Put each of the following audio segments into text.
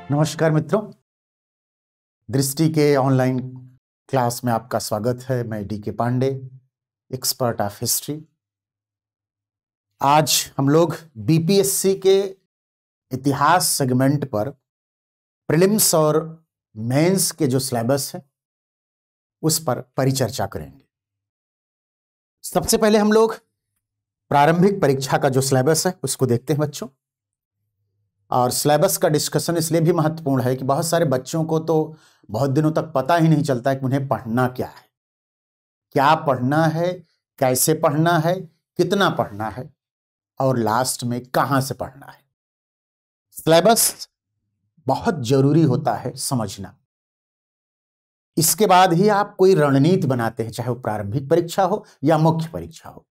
नमस्कार मित्रों, दृष्टि के ऑनलाइन क्लास में आपका स्वागत है। मैं D K. Pandey, expert of history. आज हम लोग बीपीएससी के इतिहास सेगमेंट पर प्रीलिम्स और मेंस के जो सिलेबस है उस पर परिचर्चा करेंगे। सबसे पहले हम लोग प्रारंभिक परीक्षा का जो सिलेबस है उसको देखते हैं बच्चों। और सिलेबस का डिस्कशन इसलिए भी महत्वपूर्ण है कि बहुत सारे बच्चों को तो बहुत दिनों तक पता ही नहीं चलता है कि उन्हें पढ़ना क्या है, क्या पढ़ना है, कैसे पढ़ना है, कितना पढ़ना है और लास्ट में कहां से पढ़ना है। सिलेबस बहुत जरूरी होता है समझना। इसके बाद ही आप कोई रणनीति बनाते हैं, चाहे वो प्रारंभिक परीक्षा हो या मुख्य परीक्षा हो।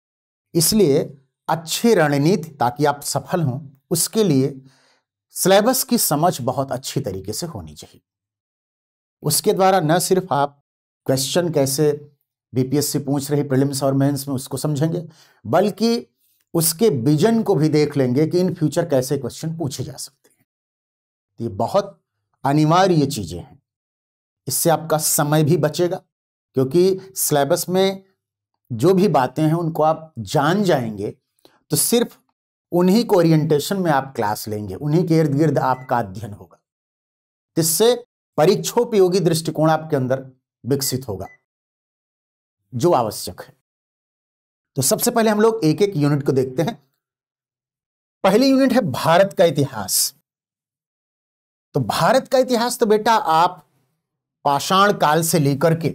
इसलिए अच्छी रणनीति, ताकि आप सफल हों, उसके लिए सिलेबस की समझ बहुत अच्छी तरीके से होनी चाहिए। उसके द्वारा न सिर्फ आप क्वेश्चन कैसे बीपीएससी पूछ रही प्रीलिम्स और मेंस में उसको समझेंगे, बल्कि उसके विजन को भी देख लेंगे कि इन फ्यूचर कैसे क्वेश्चन पूछे जा सकते हैं। ये बहुत अनिवार्य चीजें हैं। इससे आपका समय भी बचेगा, क्योंकि सिलेबस में जो भी बातें हैं उनको आप जान जाएंगे तो सिर्फ उन्हीं को ओरिएंटेशन में आप क्लास लेंगे, उन्हीं के इर्द गिर्द आपका अध्ययन होगा। इससे परीक्षोपयोगी दृष्टिकोण आपके अंदर विकसित होगा, जो आवश्यक है। तो सबसे पहले हम लोग एक एक यूनिट को देखते हैं। पहली यूनिट है भारत का इतिहास। तो भारत का इतिहास तो बेटा आप पाषाण काल से लेकर के,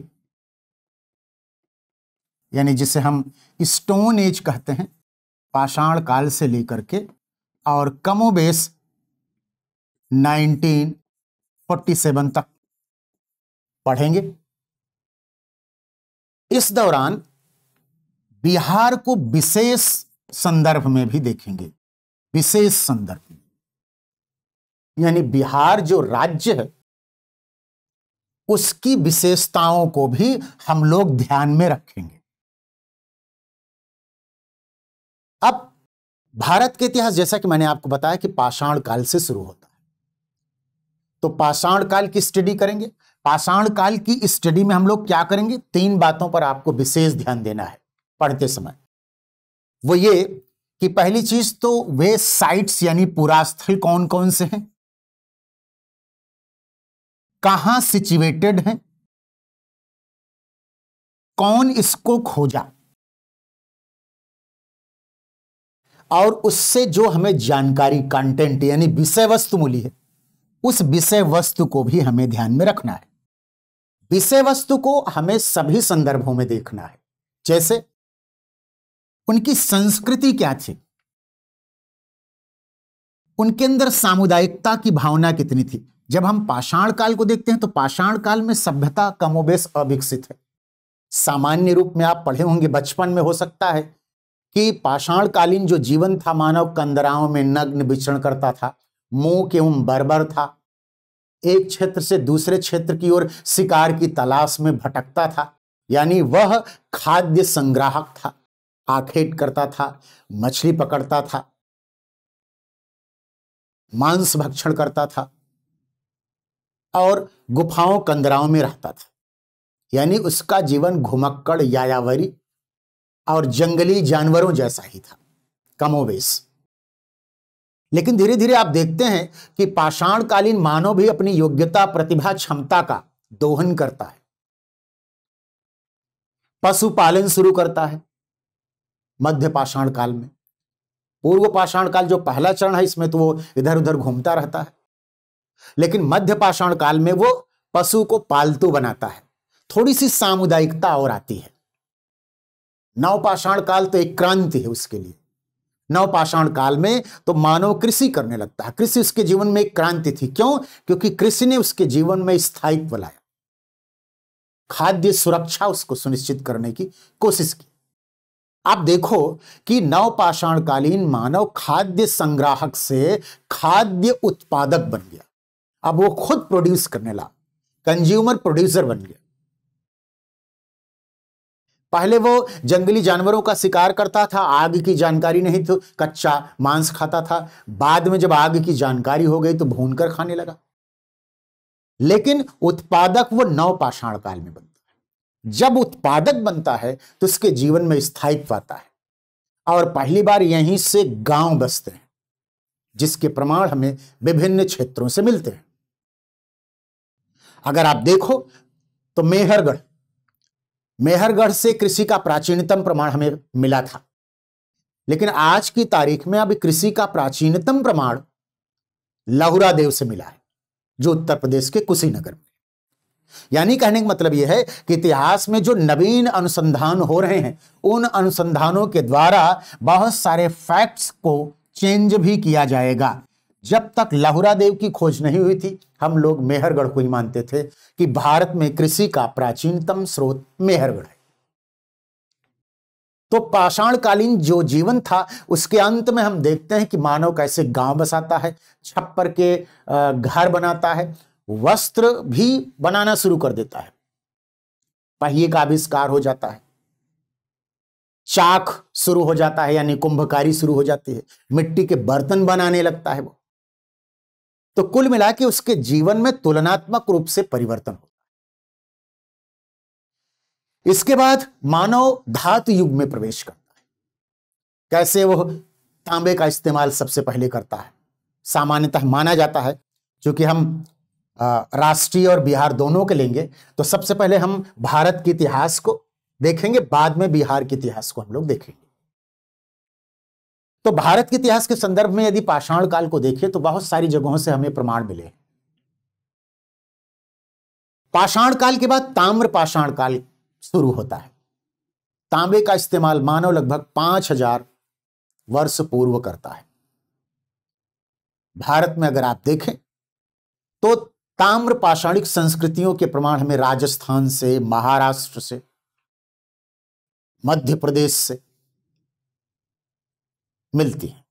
यानी जिसे हम स्टोन एज कहते हैं, पाषाण काल से लेकर के और कमोबेश 1947 तक पढ़ेंगे। इस दौरान बिहार को विशेष संदर्भ में भी देखेंगे। विशेष संदर्भ में यानी बिहार जो राज्य है उसकी विशेषताओं को भी हम लोग ध्यान में रखेंगे। अब भारत के इतिहास, जैसा कि मैंने आपको बताया कि पाषाण काल से शुरू होता है, तो पाषाण काल की स्टडी करेंगे। पाषाण काल की स्टडी में हम लोग क्या करेंगे, 3 बातों पर आपको विशेष ध्यान देना है पढ़ते समय। वो ये कि पहली चीज तो वे साइट्स यानी पुरास्थल कौन कौन से हैं, कहां सिचुएटेड हैं, कौन इसको खोजा, और उससे जो हमें जानकारी, कंटेंट यानी विषय वस्तु मिली है, उस विषय वस्तु को भी हमें ध्यान में रखना है। विषय वस्तु को हमें सभी संदर्भों में देखना है। जैसे उनकी संस्कृति क्या थी, उनके अंदर सामुदायिकता की भावना कितनी थी। जब हम पाषाण काल को देखते हैं तो पाषाण काल में सभ्यता कमोबेश अविकसित है। सामान्य रूप में आप पढ़े होंगे बचपन में, हो सकता है कि पाषाण कालीन जो जीवन था, मानव कंदराओं में नग्न विचरण करता था, मूक एवं बर्बर था, एक क्षेत्र से दूसरे क्षेत्र की ओर शिकार की तलाश में भटकता था। यानी वह खाद्य संग्राहक था, आखेट करता था, मछली पकड़ता था, मांस भक्षण करता था और गुफाओं कंदराओं में रहता था। यानी उसका जीवन घुमक्कड़, यायावरी और जंगली जानवरों जैसा ही था कमोबेश। लेकिन धीरे धीरे आप देखते हैं कि पाषाणकालीन मानव भी अपनी योग्यता, प्रतिभा, क्षमता का दोहन करता है, पशुपालन शुरू करता है। मध्य पाषाण काल में, पूर्व पाषाण काल जो पहला चरण है इसमें तो वो इधर उधर घूमता रहता है, लेकिन मध्य पाषाण काल में वो पशु को पालतू बनाता है। थोड़ी सी सामुदायिकता और आती है। नवपाषाण काल तो एक क्रांति है उसके लिए। नवपाषाण काल में तो मानव कृषि करने लगता है। कृषि उसके जीवन में एक क्रांति थी। क्यों? क्योंकि कृषि ने उसके जीवन में स्थायित्व लाया, खाद्य सुरक्षा उसको सुनिश्चित करने की कोशिश की। आप देखो कि नवपाषाणकालीन मानव खाद्य संग्राहक से खाद्य उत्पादक बन गया। अब वो खुद प्रोड्यूस करने लगा, कंज्यूमर प्रोड्यूसर बन गया। पहले वो जंगली जानवरों का शिकार करता था, आग की जानकारी नहीं तो कच्चा मांस खाता था। बाद में जब आग की जानकारी हो गई तो भूनकर खाने लगा। लेकिन उत्पादक वो नवपाषाण काल में बनता है। जब उत्पादक बनता है तो उसके जीवन में स्थायित्व आता है और पहली बार यहीं से गांव बसते हैं, जिसके प्रमाण हमें विभिन्न क्षेत्रों से मिलते हैं। अगर आप देखो तो मेहरगढ़ से कृषि का प्राचीनतम प्रमाण हमें मिला था, लेकिन आज की तारीख में अब कृषि का प्राचीनतम प्रमाण लहुरा देव से मिला है, जो उत्तर प्रदेश के कुशीनगर में। यानी कहने का मतलब यह है कि इतिहास में जो नवीन अनुसंधान हो रहे हैं, उन अनुसंधानों के द्वारा बहुत सारे फैक्ट्स को चेंज भी किया जाएगा। जब तक लहुरा देव की खोज नहीं हुई थी, हम लोग मेहरगढ़ को ही मानते थे कि भारत में कृषि का प्राचीनतम स्रोत मेहरगढ़ है। तो पाषाणकालीन जो जीवन था, उसके अंत में हम देखते हैं कि मानव कैसे गांव बसाता है, छप्पर के घर बनाता है, वस्त्र भी बनाना शुरू कर देता है, पहिए का आविष्कार हो जाता है, चाक शुरू हो जाता है, यानी कुंभकारी शुरू हो जाती है, मिट्टी के बर्तन बनाने लगता है वो। तो कुल मिला के उसके जीवन में तुलनात्मक रूप से परिवर्तन होता है। इसके बाद मानव धातु युग में प्रवेश करता है। कैसे? वो तांबे का इस्तेमाल सबसे पहले करता है। सामान्यतः माना जाता है, क्योंकि हम राष्ट्रीय और बिहार दोनों के लेंगे, तो सबसे पहले हम भारत के इतिहास को देखेंगे, बाद में बिहार के इतिहास को हम लोग देखेंगे। तो भारत के इतिहास के संदर्भ में यदि पाषाण काल को देखें तो बहुत सारी जगहों से हमें प्रमाण मिले। पाषाण काल के बाद ताम्र पाषाण काल शुरू होता है। तांबे का इस्तेमाल मानव लगभग 5000 वर्ष पूर्व करता है। भारत में अगर आप देखें तो ताम्र पाषाणिक संस्कृतियों के प्रमाण हमें राजस्थान से, महाराष्ट्र से, मध्य प्रदेश से मिलती है।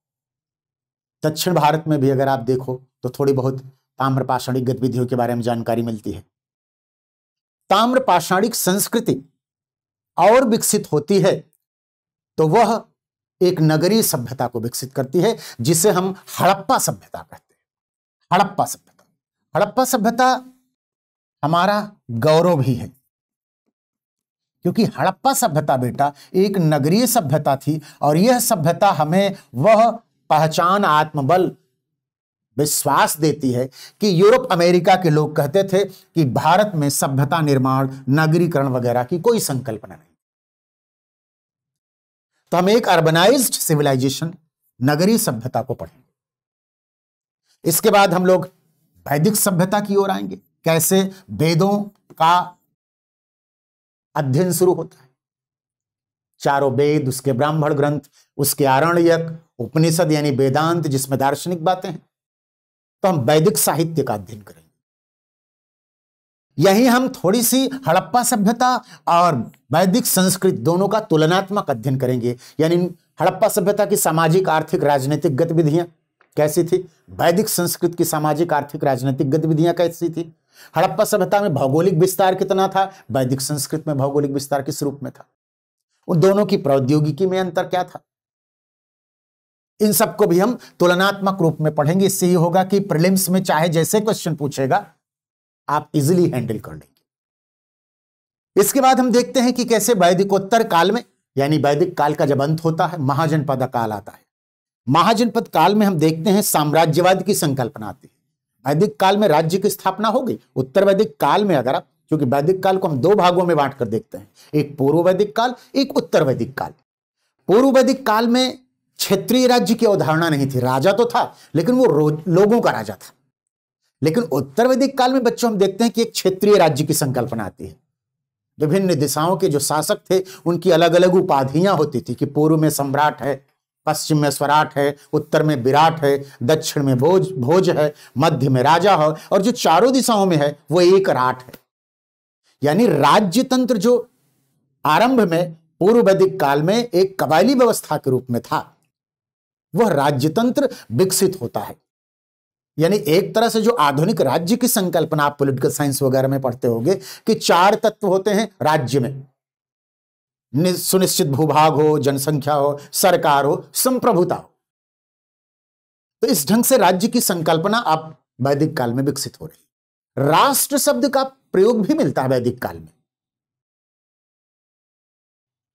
दक्षिण भारत में भी अगर आप देखो तो थोड़ी बहुत ताम्र पाषाणिक गतिविधियों के बारे में जानकारी मिलती है। ताम्र पाषाणिक संस्कृति और विकसित होती है तो वह एक नगरीय सभ्यता को विकसित करती है, जिसे हम हड़प्पा सभ्यता कहते हैं। हड़प्पा सभ्यता हमारा गौरव भी है, क्योंकि हड़प्पा सभ्यता बेटा एक नगरीय सभ्यता थी और यह सभ्यता हमें वह पहचान, आत्मबल, विश्वास देती है कि यूरोप अमेरिका के लोग कहते थे कि भारत में सभ्यता निर्माण, नगरीकरण वगैरह की कोई संकल्पना नहीं। तो हम एक अर्बनाइज्ड सिविलाइजेशन, नगरीय सभ्यता को पढ़ेंगे। इसके बाद हम लोग वैदिक सभ्यता की ओर आएंगे। कैसे? वेदों का अध्ययन शुरू होता है। चारों वेद, उसके ब्राह्मण ग्रंथ, उसके आरण्यक, उपनिषद यानी वेदांत जिसमें दार्शनिक बातें हैं, तो हम वैदिक साहित्य का अध्ययन करेंगे। यही हम थोड़ी सी हड़प्पा सभ्यता और वैदिक संस्कृति दोनों का तुलनात्मक अध्ययन करेंगे। यानी हड़प्पा सभ्यता की सामाजिक, आर्थिक, राजनीतिक गतिविधियां कैसी थी, वैदिक संस्कृति की सामाजिक, आर्थिक, राजनीतिक गतिविधियां कैसी थी, हड़प्पा सभ्यता में भौगोलिक विस्तार कितना था, वैदिक संस्कृति में भौगोलिक विस्तार किस रूप में था, उन दोनों की प्रौद्योगिकी में अंतर क्या था, इन सबको भी हम तुलनात्मक रूप में पढ़ेंगे। इससे ये होगा कि प्रीलिम्स में चाहे जैसे क्वेश्चन पूछेगा आप इजीली हैंडल कर लेंगे। इसके बाद हम देखते हैं कि कैसे वैदिकोत्तर काल में, यानी वैदिक काल का जब अंत होता है, महाजनपद काल आता है। महाजनपद काल में हम देखते हैं साम्राज्यवाद की संकल्पना आती है। वैदिक काल में राज्य की स्थापना हो गई। उत्तर वैदिक काल में अगर आप, क्योंकि वैदिक काल को हम दो भागों में बांट कर देखते हैं, एक पूर्व वैदिक काल, एक उत्तर वैदिक काल। पूर्व वैदिक काल में क्षेत्रीय राज्य की अवधारणा नहीं थी, राजा तो था लेकिन वो लोगों का राजा था। लेकिन उत्तर वैदिक काल में बच्चों हम देखते हैं कि एक क्षेत्रीय राज्य की संकल्पना आती है। विभिन्न दिशाओं के जो शासक थे उनकी अलग अलग उपाधियां होती थी कि पूर्व में सम्राट है, पश्चिम में स्वराट है, उत्तर में विराट है, दक्षिण में भोज है, मध्य में राजा है, और जो चारों दिशाओं में है वो एक राट है। यानी राज्य तंत्र जो आरंभ में पूर्व वैदिक काल में एक कबायली व्यवस्था के रूप में था, वह राज्य तंत्र विकसित होता है। यानी एक तरह से जो आधुनिक राज्य की संकल्पना आप पॉलिटिकल साइंस वगैरह में पढ़ते होंगे कि 4 तत्व होते हैं राज्य में, सुनिश्चित भूभाग हो, जनसंख्या हो, सरकार हो, संप्रभुता हो। तो इस ढंग से राज्य की संकल्पना अब वैदिक काल में विकसित हो रही है। राष्ट्र शब्द का प्रयोग भी मिलता है वैदिक काल में।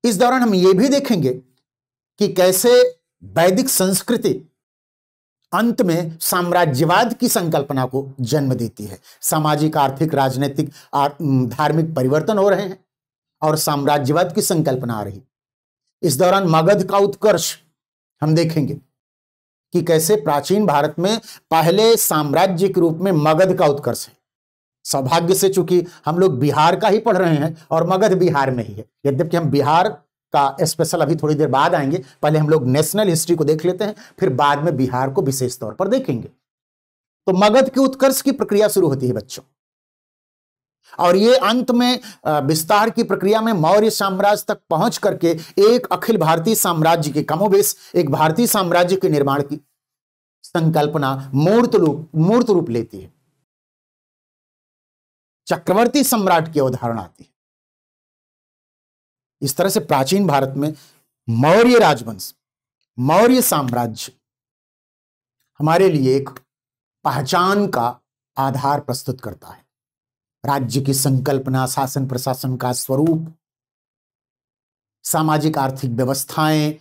इस दौरान हम यह भी देखेंगे कि कैसे वैदिक संस्कृति अंत में साम्राज्यवाद की संकल्पना को जन्म देती है। सामाजिक, आर्थिक, राजनीतिक, धार्मिक परिवर्तन हो रहे हैं और साम्राज्यवाद की संकल्पना आ रही। इस दौरान मगध का उत्कर्ष हम देखेंगे कि कैसे प्राचीन भारत में पहले साम्राज्य के रूप में मगध का उत्कर्ष है। सौभाग्य से चूंकि हम लोग बिहार का ही पढ़ रहे हैं और मगध बिहार में ही है, यद्यपि हम बिहार का स्पेशल अभी थोड़ी देर बाद आएंगे। पहले हम लोग नेशनल हिस्ट्री को देख लेते हैं, फिर बाद में बिहार को विशेष तौर पर देखेंगे। तो मगध के उत्कर्ष की प्रक्रिया शुरू होती है बच्चों, और ये अंत में विस्तार की प्रक्रिया में मौर्य साम्राज्य तक पहुंच करके एक अखिल भारतीय साम्राज्य के, कमोबेश एक भारतीय साम्राज्य के निर्माण की संकल्पना मूर्त रूप लेती है। चक्रवर्ती सम्राट की अवधारणा आती है। इस तरह से प्राचीन भारत में मौर्य राजवंश, मौर्य साम्राज्य हमारे लिए एक पहचान का आधार प्रस्तुत करता है। राज्य की संकल्पना, शासन प्रशासन का स्वरूप, सामाजिक आर्थिक व्यवस्थाएं,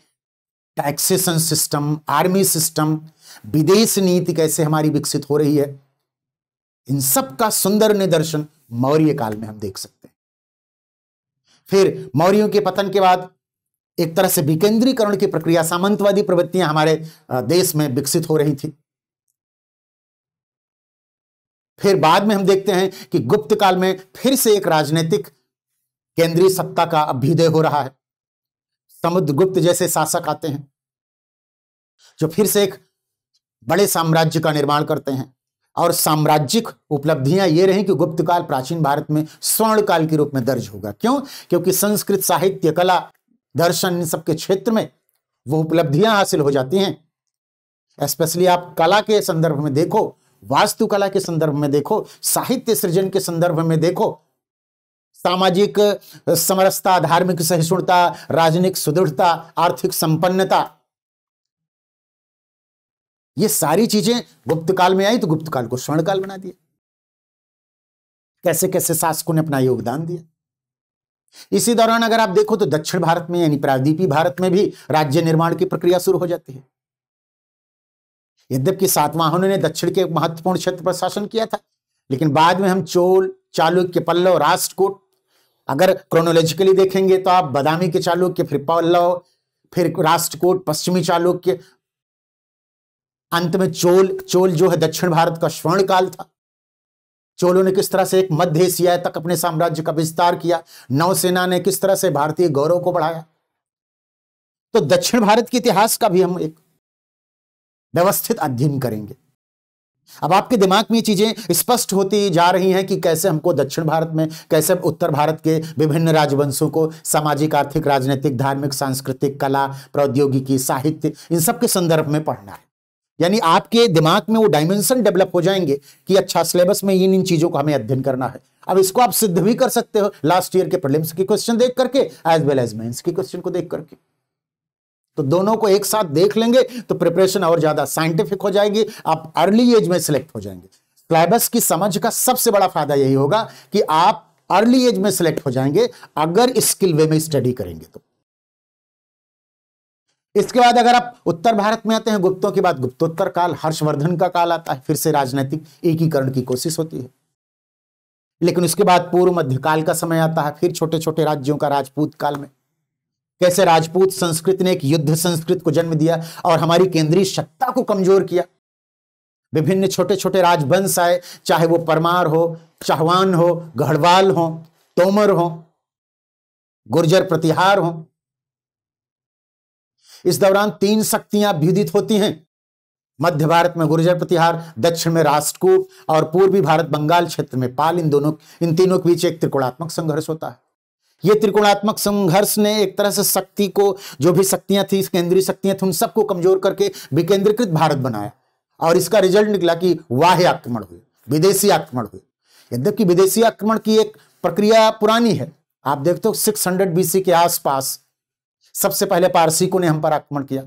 टैक्सेशन सिस्टम, आर्मी सिस्टम, विदेश नीति कैसे हमारी विकसित हो रही है, इन सब का सुंदर निदर्शन मौर्य काल में हम देख सकते हैं। फिर मौर्यों के पतन के बाद एक तरह से विकेंद्रीकरण की प्रक्रिया, सामंतवादी प्रवृत्तियां हमारे देश में विकसित हो रही थी। फिर बाद में हम देखते हैं कि गुप्त काल में फिर से एक राजनीतिक केंद्रीय सत्ता का अभ्युदय हो रहा है। समुद्रगुप्त जैसे शासक आते हैं जो फिर से एक बड़े साम्राज्य का निर्माण करते हैं, और साम्राज्यिक उपलब्धियां ये रही कि गुप्त काल प्राचीन भारत में स्वर्ण काल के रूप में दर्ज होगा। क्यों? क्योंकि संस्कृत, साहित्य, कला, दर्शन, इन सब के क्षेत्र में वो उपलब्धियां हासिल हो जाती हैं। स्पेशली आप कला के संदर्भ में देखो, वास्तुकला के संदर्भ में देखो, साहित्य सृजन के संदर्भ में देखो, सामाजिक समरसता, धार्मिक सहिष्णुता, राजनीतिक सुदृढ़ता, आर्थिक संपन्नता, ये सारी चीजें गुप्त काल में आई तो गुप्त काल को स्वर्ण काल बना दिया। कैसे कैसे शासकों ने अपना योगदान दिया। इसी दौरान अगर आप देखो तो दक्षिण भारत में यानी प्रायद्वीपीय भारत में भी राज्य निर्माण की प्रक्रिया शुरू हो जाती है। यद्यपि सातवाहनों ने दक्षिण के महत्वपूर्ण क्षेत्र पर शासन किया था, लेकिन बाद में हम चोल, चालुक्य, पल्लव, राष्ट्रकूट, अगर क्रोनोलॉजिकली देखेंगे तो आप बादामी के चालुक्य, फिर पल्लव, फिर राष्ट्रकूट, पश्चिमी चालुक्य, अंत में चोल जो है दक्षिण भारत का स्वर्ण काल था। चोलों ने किस तरह से एक मध्य एशिया तक अपने साम्राज्य का विस्तार किया, नौसेना ने किस तरह से भारतीय गौरव को बढ़ाया। तो दक्षिण भारत के इतिहास का भी हम एक व्यवस्थित अध्ययन करेंगे। अब आपके दिमाग में ये चीजें स्पष्ट होती जा रही हैं कि कैसे हमको दक्षिण भारत में, कैसे उत्तर भारत के विभिन्न राजवंशों को सामाजिक, आर्थिक, राजनीतिक, धार्मिक, सांस्कृतिक, कला, प्रौद्योगिकी, साहित्य, इन सब के संदर्भ में पढ़ना है। यानी आपके दिमाग में वो डायमेंशन डेवलप हो जाएंगे कि अच्छा सिलेबस में इन चीजों का हमें अध्ययन करना है। अब इसको आप सिद्ध भी कर सकते हो लास्ट ईयर के प्रीलिम्स के क्वेश्चन देख करके, एज वेल एज मेंस के क्वेश्चन को देख करके। तो दोनों को एक साथ देख लेंगे तो प्रिपरेशन और ज्यादा साइंटिफिक हो जाएगी, आप अर्ली एज में सिलेक्ट हो जाएंगे। सिलेबस की समझ का सबसे बड़ा फायदा यही होगा कि आप अर्ली एज में सिलेक्ट हो जाएंगे अगर स्किल वे में स्टडी करेंगे तो। इसके बाद अगर आप उत्तर भारत में आते हैं, गुप्तों के बाद गुप्तोत्तर काल, हर्षवर्धन का काल आता है, फिर से राजनीतिक एकीकरण की कोशिश होती है। लेकिन उसके बाद पूर्व मध्यकाल का समय आता है, फिर छोटे छोटे राज्यों का राजपूत काल में कैसे राजपूत संस्कृति ने एक युद्ध संस्कृति को जन्म दिया और हमारी केंद्रीय सत्ता को कमजोर किया। विभिन्न छोटे छोटे राजवंश आए, चाहे वो परमार हो, चौहान हो, गढ़वाल हो, तोमर हो, गुर्जर प्रतिहार हो। इस दौरान 3 शक्तियां अभ्युदित होती हैं। मध्य भारत में गुर्जर प्रतिहार, दक्षिण में राष्ट्रकूट और पूर्वी भारत बंगाल क्षेत्र में पाल। इन तीनों के बीच एक त्रिकोणात्मक संघर्ष होता है। यह त्रिकोणात्मक संघर्ष ने एक तरह से शक्ति को, जो भी शक्तियां थी, केंद्रीय शक्तियां थी, उन सबको कमजोर करके विकेंद्रीकृत भारत बनाया और इसका रिजल्ट निकला कि बाह्य आक्रमण हुए, विदेशी आक्रमण हुए। यद्यपि विदेशी आक्रमण की एक प्रक्रिया पुरानी है। आप देखते हो 600 BC के आसपास सबसे पहले पारसीकों ने हम पर आक्रमण किया,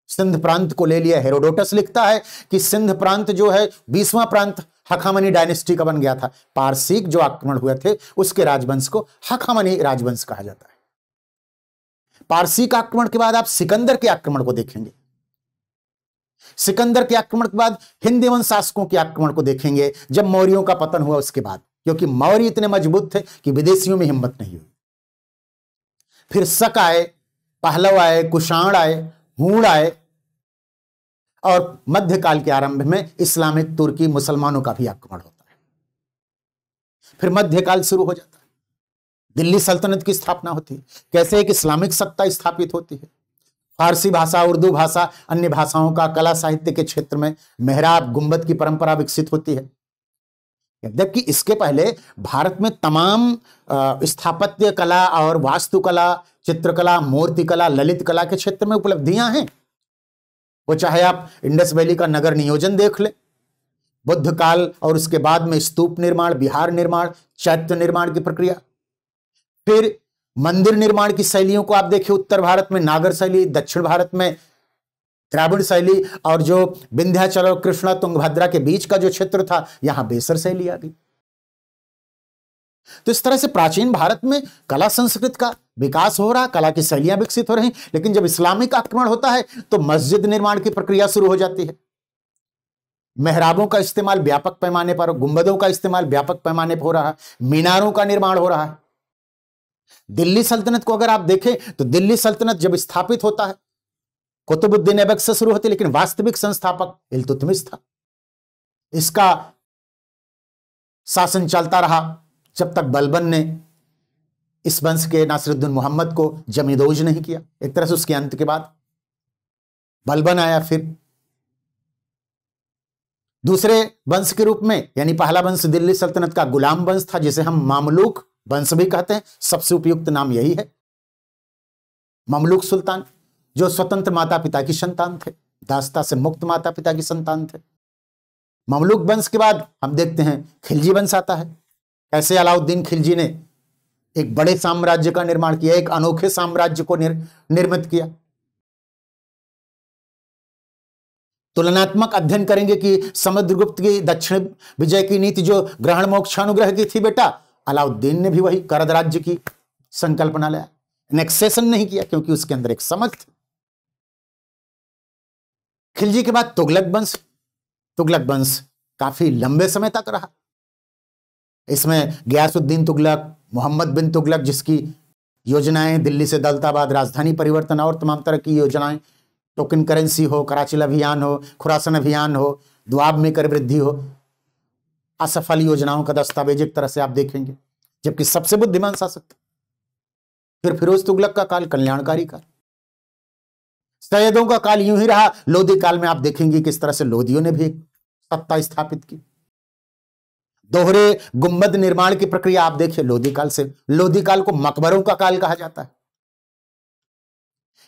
सिंध प्रांत को ले लिया। हेरोडोटस लिखता है कि सिंध प्रांत जो है 20वां प्रांत हखामनी डायनेस्टी का बन गया था। पारसीक जो आक्रमण हुए थे उसके राजवंश को हखामनी राजवंश कहा जाता है। पारसी का आक्रमण के बाद आप सिकंदर के आक्रमण को देखेंगे, सिकंदर के आक्रमण के बाद हिंदी वंश शासकों के आक्रमण को देखेंगे जब मौर्यों का पतन हुआ उसके बाद, क्योंकि मौर्य इतने मजबूत थे कि विदेशियों में हिम्मत नहीं हुई। फिर शक आए, पहलव आए, कुषाण आए, हूण आए, और मध्यकाल के आरंभ में इस्लामिक तुर्की मुसलमानों का भी आक्रमण होता है। फिर मध्यकाल शुरू हो जाता है, दिल्ली सल्तनत की स्थापना होती है, कैसे एक इस्लामिक सत्ता स्थापित होती है। फारसी भाषा, उर्दू भाषा, अन्य भाषाओं का कला साहित्य के क्षेत्र में मेहराब गुंबद की परंपरा विकसित होती है। जबकि इसके पहले भारत में तमाम स्थापत्य कला और वास्तुकला, चित्रकला, मूर्तिकला, ललित कला के क्षेत्र में उपलब्धियां हैं। वो चाहे आप इंडस वैली का नगर नियोजन देख ले, बुद्ध काल और उसके बाद में स्तूप निर्माण, विहार निर्माण, चैत्य निर्माण की प्रक्रिया, फिर मंदिर निर्माण की शैलियों को आप देखिए, उत्तर भारत में नागर शैली, दक्षिण भारत में द्राविड़ शैली, और जो विंध्याचल और कृष्णा तुंगभद्रा के बीच का जो क्षेत्र था यहां बेसर शैली आ गई। तो इस तरह से प्राचीन भारत में कला संस्कृति का विकास हो रहा, कला की शैलियां विकसित हो रही। लेकिन जब इस्लामिक आक्रमण होता है तो मस्जिद निर्माण की प्रक्रिया शुरू हो जाती है। मेहराबों का इस्तेमाल व्यापक पैमाने पर, गुंबदों का इस्तेमाल व्यापक पैमाने पर हो रहा है, मीनारों का निर्माण हो रहा है। दिल्ली सल्तनत को अगर आप देखें तो दिल्ली सल्तनत जब स्थापित होता है कुतुबुद्दीन ऐबक से शुरू होती है, लेकिन वास्तविक संस्थापक इल्तुतमिश था। इसका शासन चलता रहा जब तक बलबन ने इस वंश के नासिरुद्दीन मोहम्मद को जमींदोज नहीं किया। एक तरह से उसके अंत के बाद बलबन आया, फिर दूसरे वंश के रूप में, यानी पहला वंश दिल्ली सल्तनत का गुलाम वंश था, जिसे हम मामलूक वंश भी कहते हैं। सबसे उपयुक्त नाम यही है, ममलूक सुल्तान, जो स्वतंत्र माता पिता की संतान थे, दासता से मुक्त माता पिता की संतान थे। ममलूक वंश के बाद हम देखते हैं खिलजी वंश आता है। कैसे अलाउद्दीन खिलजी ने एक बड़े साम्राज्य का निर्माण किया, एक अनोखे साम्राज्य को निर्मित किया। तुलनात्मक अध्ययन करेंगे कि समुद्रगुप्त की दक्षिण विजय की नीति जो ग्रहण मोक्षानुग्रह की थी बेटा, अलाउद्दीन ने भी वही करद राज्य की संकल्पना लाया, एनेक्सेशन नहीं किया, क्योंकि उसके अंदर एक समझ थी। खिलजी के बाद तुगलक वंश, तुगलक वंश काफी लंबे समय तक रहा। इसमें गयासुद्दीन तुगलक, मोहम्मद बिन तुगलक, जिसकी योजनाएं दिल्ली से दौलताबाद राजधानी परिवर्तन और तमाम तरह की योजनाएं, टोकन करेंसी हो, कराची अभियान हो, खुरासन अभियान हो, दुआब में कर वृद्धि हो, असफल योजनाओं का दस्तावेज एक तरह से आप देखेंगे। जबकि सबसे बुद्धिमान शासक था। फिर फिरोज तुगलक का काल कल्याणकारी काल, सैयदों का काल यूं ही रहा। लोधी काल में आप देखेंगे किस तरह से लोधियों ने भी एक सत्ता स्थापित की। दोहरे गुंबद निर्माण की प्रक्रिया आप देखिए लोधी काल से। लोधी काल को मकबरों का काल कहा जाता है।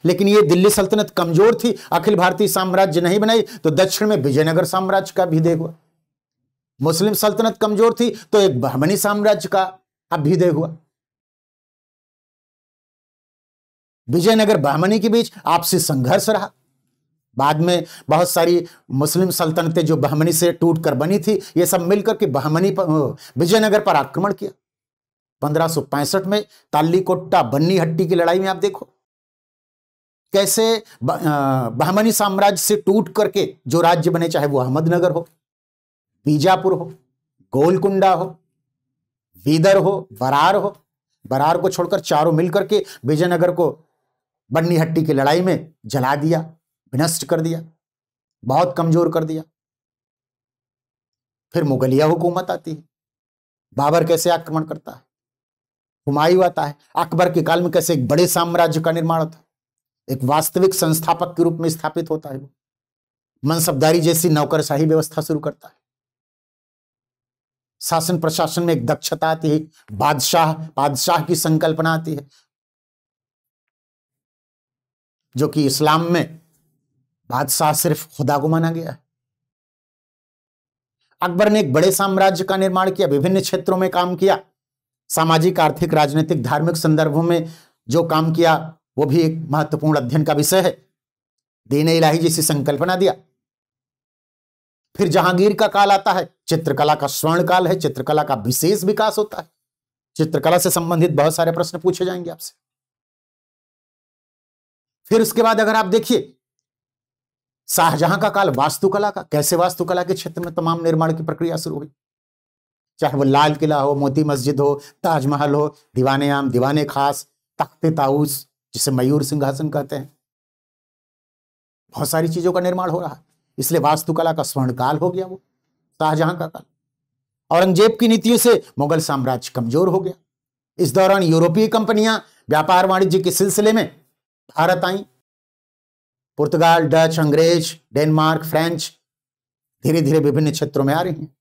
लेकिन ये दिल्ली सल्तनत कमजोर थी, अखिल भारतीय साम्राज्य नहीं बनाई, तो दक्षिण में विजयनगर साम्राज्य का अभ्युदय हुआ। मुस्लिम सल्तनत कमजोर थी तो एक बहमनी साम्राज्य का अभ्युदय हुआ। विजयनगर बहमनी के बीच आपसी संघर्ष रहा। बाद में बहुत सारी मुस्लिम सल्तनतें जो बहमनी से टूटकर बनी थी, ये सब मिलकर के बहमनी पर, विजयनगर पर आक्रमण किया। 1565 में तालीकोट्टा बन्नी हट्टी की लड़ाई में आप देखो कैसे बहमनी साम्राज्य से टूट करके जो राज्य बने, चाहे वो अहमदनगर हो, बीजापुर हो, गोलकुंडा हो, बीदर हो, बरार हो, बरार को छोड़कर चारों मिलकर के विजयनगर को बन्नी हट्टी की लड़ाई में जला दिया, विनष्ट कर दिया, बहुत कमजोर कर दिया। फिर मुगलिया हुकूमत आती है, बाबर कैसे आक्रमण करता है, हुमायूं आता है, अकबर के काल में कैसे एक बड़े साम्राज्य का निर्माण होता है, एक वास्तविक संस्थापक के रूप में स्थापित होता है। वो मनसबदारी जैसी नौकरशाही व्यवस्था शुरू करता है। शासन प्रशासन में एक दक्षता आती है, बादशाह की संकल्पना आती है, जो कि इस्लाम में बादशाह सिर्फ खुदा को माना गया है। अकबर ने एक बड़े साम्राज्य का निर्माण किया, विभिन्न क्षेत्रों में काम किया, सामाजिक, आर्थिक, राजनीतिक, धार्मिक संदर्भों में जो काम किया वो भी एक महत्वपूर्ण अध्ययन का विषय है। दीन इलाही जैसी संकल्पना दिया। फिर जहांगीर का काल आता है, चित्रकला का स्वर्ण काल है, चित्रकला का विशेष विकास होता है। चित्रकला से संबंधित बहुत सारे प्रश्न पूछे जाएंगे आपसे। फिर उसके बाद अगर आप देखिए शाहजहां का काल वास्तुकला का, कैसे वास्तुकला के क्षेत्र में तमाम निर्माण की प्रक्रिया शुरू हुई, चाहे वो लाल किला हो, मोती मस्जिद हो, ताजमहल हो, दीवाने आम, दीवाने खास, तख्ते ताऊस जिसे मयूर सिंहासन कहते हैं, बहुत सारी चीजों का निर्माण हो रहा है। इसलिए वास्तुकला का स्वर्ण काल हो गया वो शाहजहां का काल। औरंगजेब की नीतियों से मुगल साम्राज्य कमजोर हो गया। इस दौरान यूरोपीय कंपनियां व्यापार वाणिज्य के सिलसिले में भारत आई। पुर्तगाल, डच, अंग्रेज, डेनमार्क, फ्रेंच धीरे धीरे विभिन्न क्षेत्रों में आ रही हैं।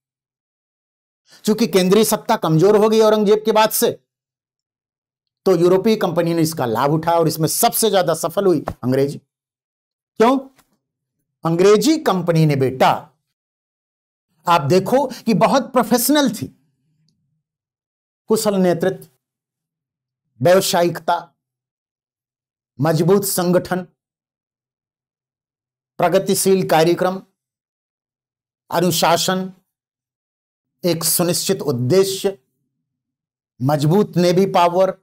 चूंकि केंद्रीय सत्ता कमजोर हो गई औरंगजेब के बाद से, तो यूरोपीय कंपनी ने इसका लाभ उठाया और इसमें सबसे ज्यादा सफल हुई अंग्रेजी। क्यों? अंग्रेजी कंपनी ने बेटा आप देखो कि बहुत प्रोफेशनल थी, कुशल नेतृत्व, व्यावसायिकता, मजबूत संगठन, प्रगतिशील कार्यक्रम, अनुशासन, एक सुनिश्चित उद्देश्य, मजबूत नेवी पावर,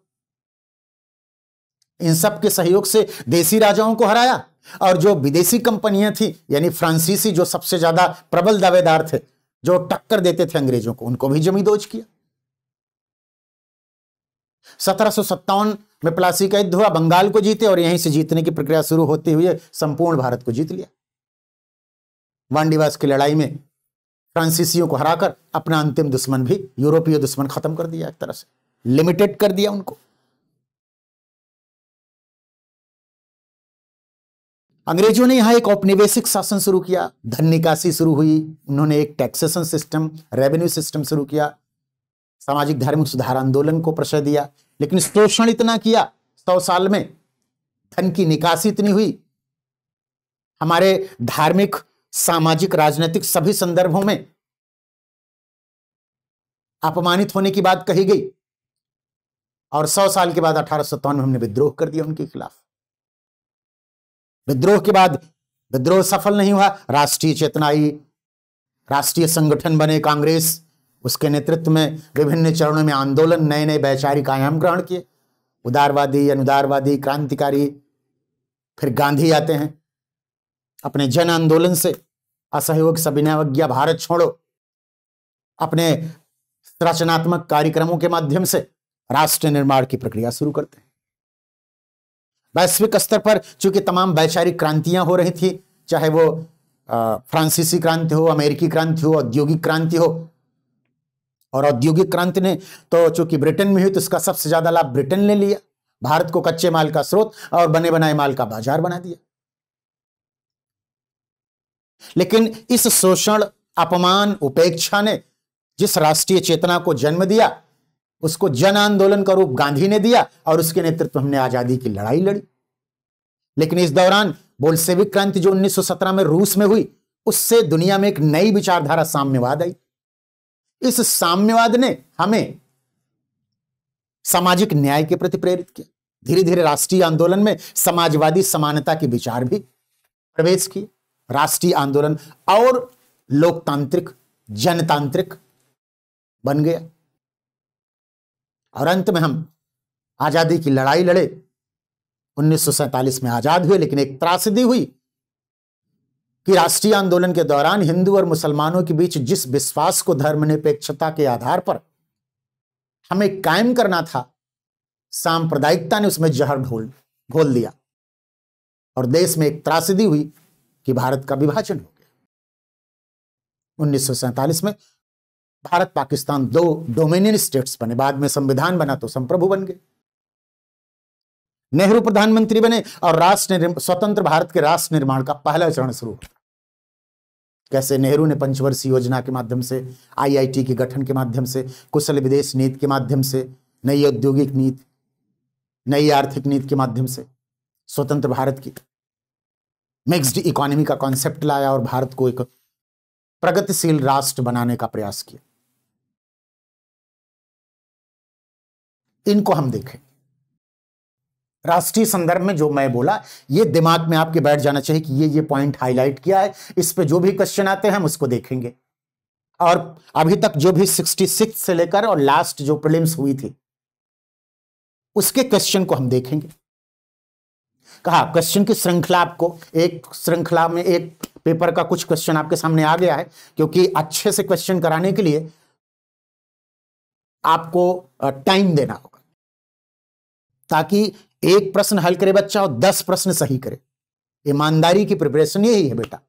इन सब के सहयोग से देसी राजाओं को हराया। और जो विदेशी कंपनियां थी यानी फ्रांसीसी, जो सबसे ज्यादा प्रबल दावेदार थे, जो टक्कर देते थे अंग्रेजों को, उनको भी जमींदोज किया। 1757 में प्लासी का युद्ध हुआ, बंगाल को जीते और यहीं से जीतने की प्रक्रिया शुरू होते हुए संपूर्ण भारत को जीत लिया। वांडीवास की लड़ाई में फ्रांसीसियों को हराकर अपना अंतिम दुश्मन भी, यूरोपीय दुश्मन, खत्म कर दिया, एक तरह से लिमिटेड कर दिया उनको। अंग्रेजों ने यहां एक औपनिवेशिक शासन शुरू किया, धन निकासी शुरू हुई, उन्होंने एक टैक्सेशन सिस्टम, रेवेन्यू सिस्टम शुरू किया, सामाजिक धार्मिक सुधार आंदोलन को प्रश्रय दिया। लेकिन शोषण इतना किया 100 साल में, धन की निकासी इतनी हुई, हमारे धार्मिक, सामाजिक, राजनीतिक सभी संदर्भों में अपमानित होने की बात कही गई। और 100 साल के बाद 1857 में हमने विद्रोह कर दिया उनके खिलाफ। विद्रोह के बाद विद्रोह सफल नहीं हुआ, राष्ट्रीय चेतना आई, राष्ट्रीय संगठन बने कांग्रेस, उसके नेतृत्व में विभिन्न चरणों में आंदोलन, नए नए वैचारिक आयाम ग्रहण किए, उदारवादी, अनुदारवादी, क्रांतिकारी। फिर गांधी आते हैं अपने जन आंदोलन से, असहयोग सविनय भारत छोड़ो, अपने रचनात्मक कार्यक्रमों के माध्यम से राष्ट्र निर्माण की प्रक्रिया शुरू करते हैं। वैश्विक स्तर पर चूंकि तमाम वैचारिक क्रांतियां हो रही थी, चाहे वो फ्रांसीसी क्रांति हो, अमेरिकी क्रांति हो, औद्योगिक क्रांति हो, और औद्योगिक क्रांति ने तो चूंकि ब्रिटेन में हुई तो इसका सबसे ज्यादा लाभ ब्रिटेन ने लिया, भारत को कच्चे माल का स्रोत और बने बनाए माल का बाजार बना दिया। लेकिन इस शोषण, अपमान, उपेक्षा ने जिस राष्ट्रीय चेतना को जन्म दिया, उसको जन आंदोलन का रूप गांधी ने दिया और उसके नेतृत्व में हमने आजादी की लड़ाई लड़ी। लेकिन इस दौरान बोल्शेविक क्रांति जो 1917 में रूस में हुई, उससे दुनिया में एक नई विचारधारा साम्यवाद आई। इस साम्यवाद ने हमें सामाजिक न्याय के प्रति प्रेरित किया। धीरे धीरे राष्ट्रीय आंदोलन में समाजवादी समानता के विचार भी प्रवेश किए। राष्ट्रीय आंदोलन और लोकतांत्रिक, जनतांत्रिक बन गया और अंत में हम आजादी की लड़ाई लड़े। 1947 में आजाद हुए, लेकिन एक त्रासदी हुई कि राष्ट्रीय आंदोलन के दौरान हिंदू और मुसलमानों के बीच जिस विश्वास को धर्मनिरपेक्षता के आधार पर हमें कायम करना था, सांप्रदायिकता ने उसमें जहर घोल दिया और देश में एक त्रासदी हुई कि भारत का विभाजन हो गया। 1947 में भारत पाकिस्तान 2 डोमिनियन स्टेट्स बने, बाद में संविधान बना तो संप्रभु बन गए। नेहरू प्रधानमंत्री बने और स्वतंत्र भारत के राष्ट्र निर्माण का पहला चरण शुरू हुआ। कैसे नेहरू ने पंचवर्षीय योजना के माध्यम से, आईआईटी के गठन के माध्यम से, कुशल विदेश नीति के माध्यम से, नई औद्योगिक नीति, नई आर्थिक नीति के माध्यम से स्वतंत्र भारत की मिक्स्ड इकोनॉमी का कॉन्सेप्ट लाया और भारत को एक प्रगतिशील राष्ट्र बनाने का प्रयास किया। इनको हम देखें। राष्ट्रीय संदर्भ में जो मैं बोला ये दिमाग में आपके बैठ जाना चाहिए कि ये पॉइंट हाईलाइट किया है, इस पे जो भी क्वेश्चन आते हैं हम उसको देखेंगे। और अभी तक जो भी 66 से लेकर और लास्ट जो प्रीलिम्स हुई थी उसके क्वेश्चन को हम देखेंगे। कहा क्वेश्चन की श्रृंखला, आपको एक श्रृंखला में एक पेपर का कुछ क्वेश्चन आपके सामने आ गया है, क्योंकि अच्छे से क्वेश्चन कराने के लिए आपको टाइम देना होगा, ताकि एक प्रश्न हल करे बच्चा और 10 प्रश्न सही करे। ईमानदारी की प्रिपरेशन यही है बेटा।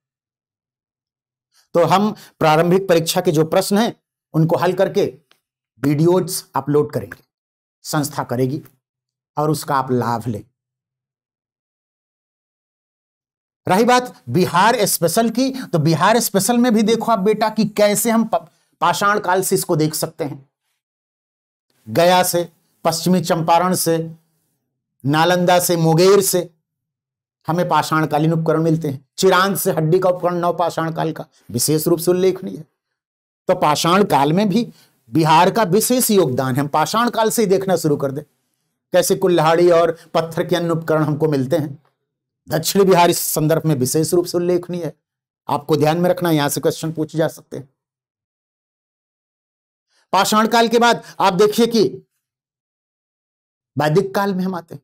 तो हम प्रारंभिक परीक्षा के जो प्रश्न हैं उनको हल करके वीडियोज अपलोड करेंगे, संस्था करेगी और उसका आप लाभ लें। रही बात बिहार स्पेशल की, तो बिहार स्पेशल में भी देखो आप बेटा कि कैसे हम पाषाण काल से इसको देख सकते हैं। गया से, पश्चिमी चंपारण से, नालंदा से, मुंगेर से हमें पाषाणकालीन उपकरण मिलते हैं। चिरांद से हड्डी का उपकरण नवपाषाण काल का विशेष रूप से उल्लेखनीय है। तो पाषाण काल में भी बिहार का विशेष योगदान है। हम पाषाण काल से ही देखना शुरू कर दें कैसे कुल्हाड़ी और पत्थर के अन्य उपकरण हमको मिलते हैं। दक्षिण बिहार इस संदर्भ में विशेष रूप से उल्लेखनीय है, आपको ध्यान में रखना, यहां से क्वेश्चन पूछे जा सकते हैं। पाषाण काल के बाद आप देखिए कि वैदिक काल में हम आते हैं।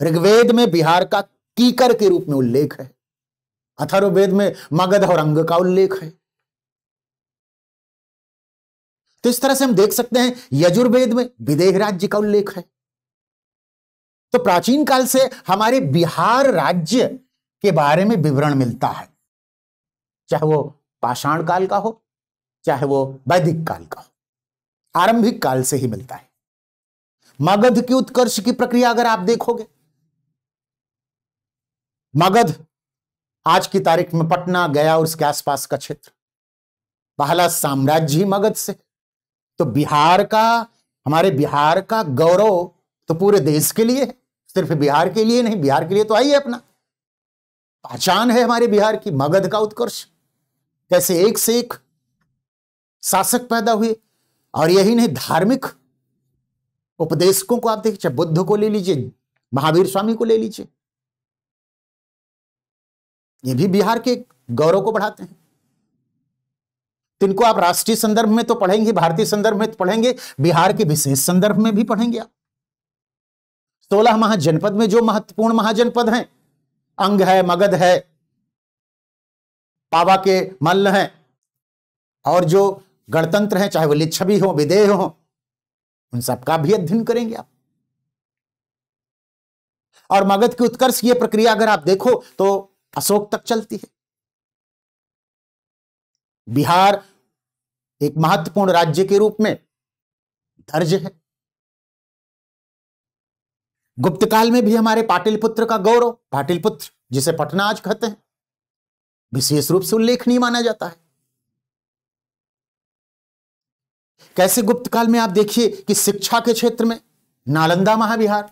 ऋग्वेद में बिहार का कीकर के रूप में उल्लेख है, अथर्ववेद में मगध और अंग का उल्लेख है। तो इस तरह से हम देख सकते हैं यजुर्वेद में विदेह राज्य का उल्लेख है। तो प्राचीन काल से हमारे बिहार राज्य के बारे में विवरण मिलता है, चाहे वो पाषाण काल का हो चाहे वो वैदिक काल का हो, आरंभिक काल से ही मिलता है। मगध की उत्कर्ष की प्रक्रिया अगर आप देखोगे, मगध आज की तारीख में पटना, गया और उसके आसपास का क्षेत्र, पहला साम्राज्य ही मगध से। तो बिहार का, हमारे बिहार का गौरव तो पूरे देश के लिए है, सिर्फ बिहार के लिए नहीं, बिहार के लिए तो आई है, अपना पहचान है हमारे बिहार की। मगध का उत्कर्ष, कैसे एक से एक शासक पैदा हुए, और यही नहीं धार्मिक उपदेशकों को आप देखिए, चाहे बुद्ध को ले लीजिए, महावीर स्वामी को ले लीजिए, ये भी बिहार के गौरव को बढ़ाते हैं। इनको आप राष्ट्रीय संदर्भ में तो पढ़ेंगे, भारतीय संदर्भ में तो पढ़ेंगे, बिहार के विशेष संदर्भ में भी पढ़ेंगे आप। 16 महाजनपद में जो महत्वपूर्ण महाजनपद हैं, अंग है, मगध है, पावा के मल्ल हैं, और जो गणतंत्र हैं, चाहे वो लिच्छवी हो, विदेह हो, उन सबका भी अध्ययन करेंगे आप। और मगध की उत्कर्ष की प्रक्रिया अगर आप देखो तो अशोक तक चलती है। बिहार एक महत्वपूर्ण राज्य के रूप में दर्ज है। गुप्त काल में भी हमारे पाटलिपुत्र का गौरव, पाटलिपुत्र जिसे पटना आज कहते हैं, विशेष रूप से उल्लेखनीय माना जाता है। कैसे गुप्त काल में आप देखिए कि शिक्षा के क्षेत्र में नालंदा महाविहार,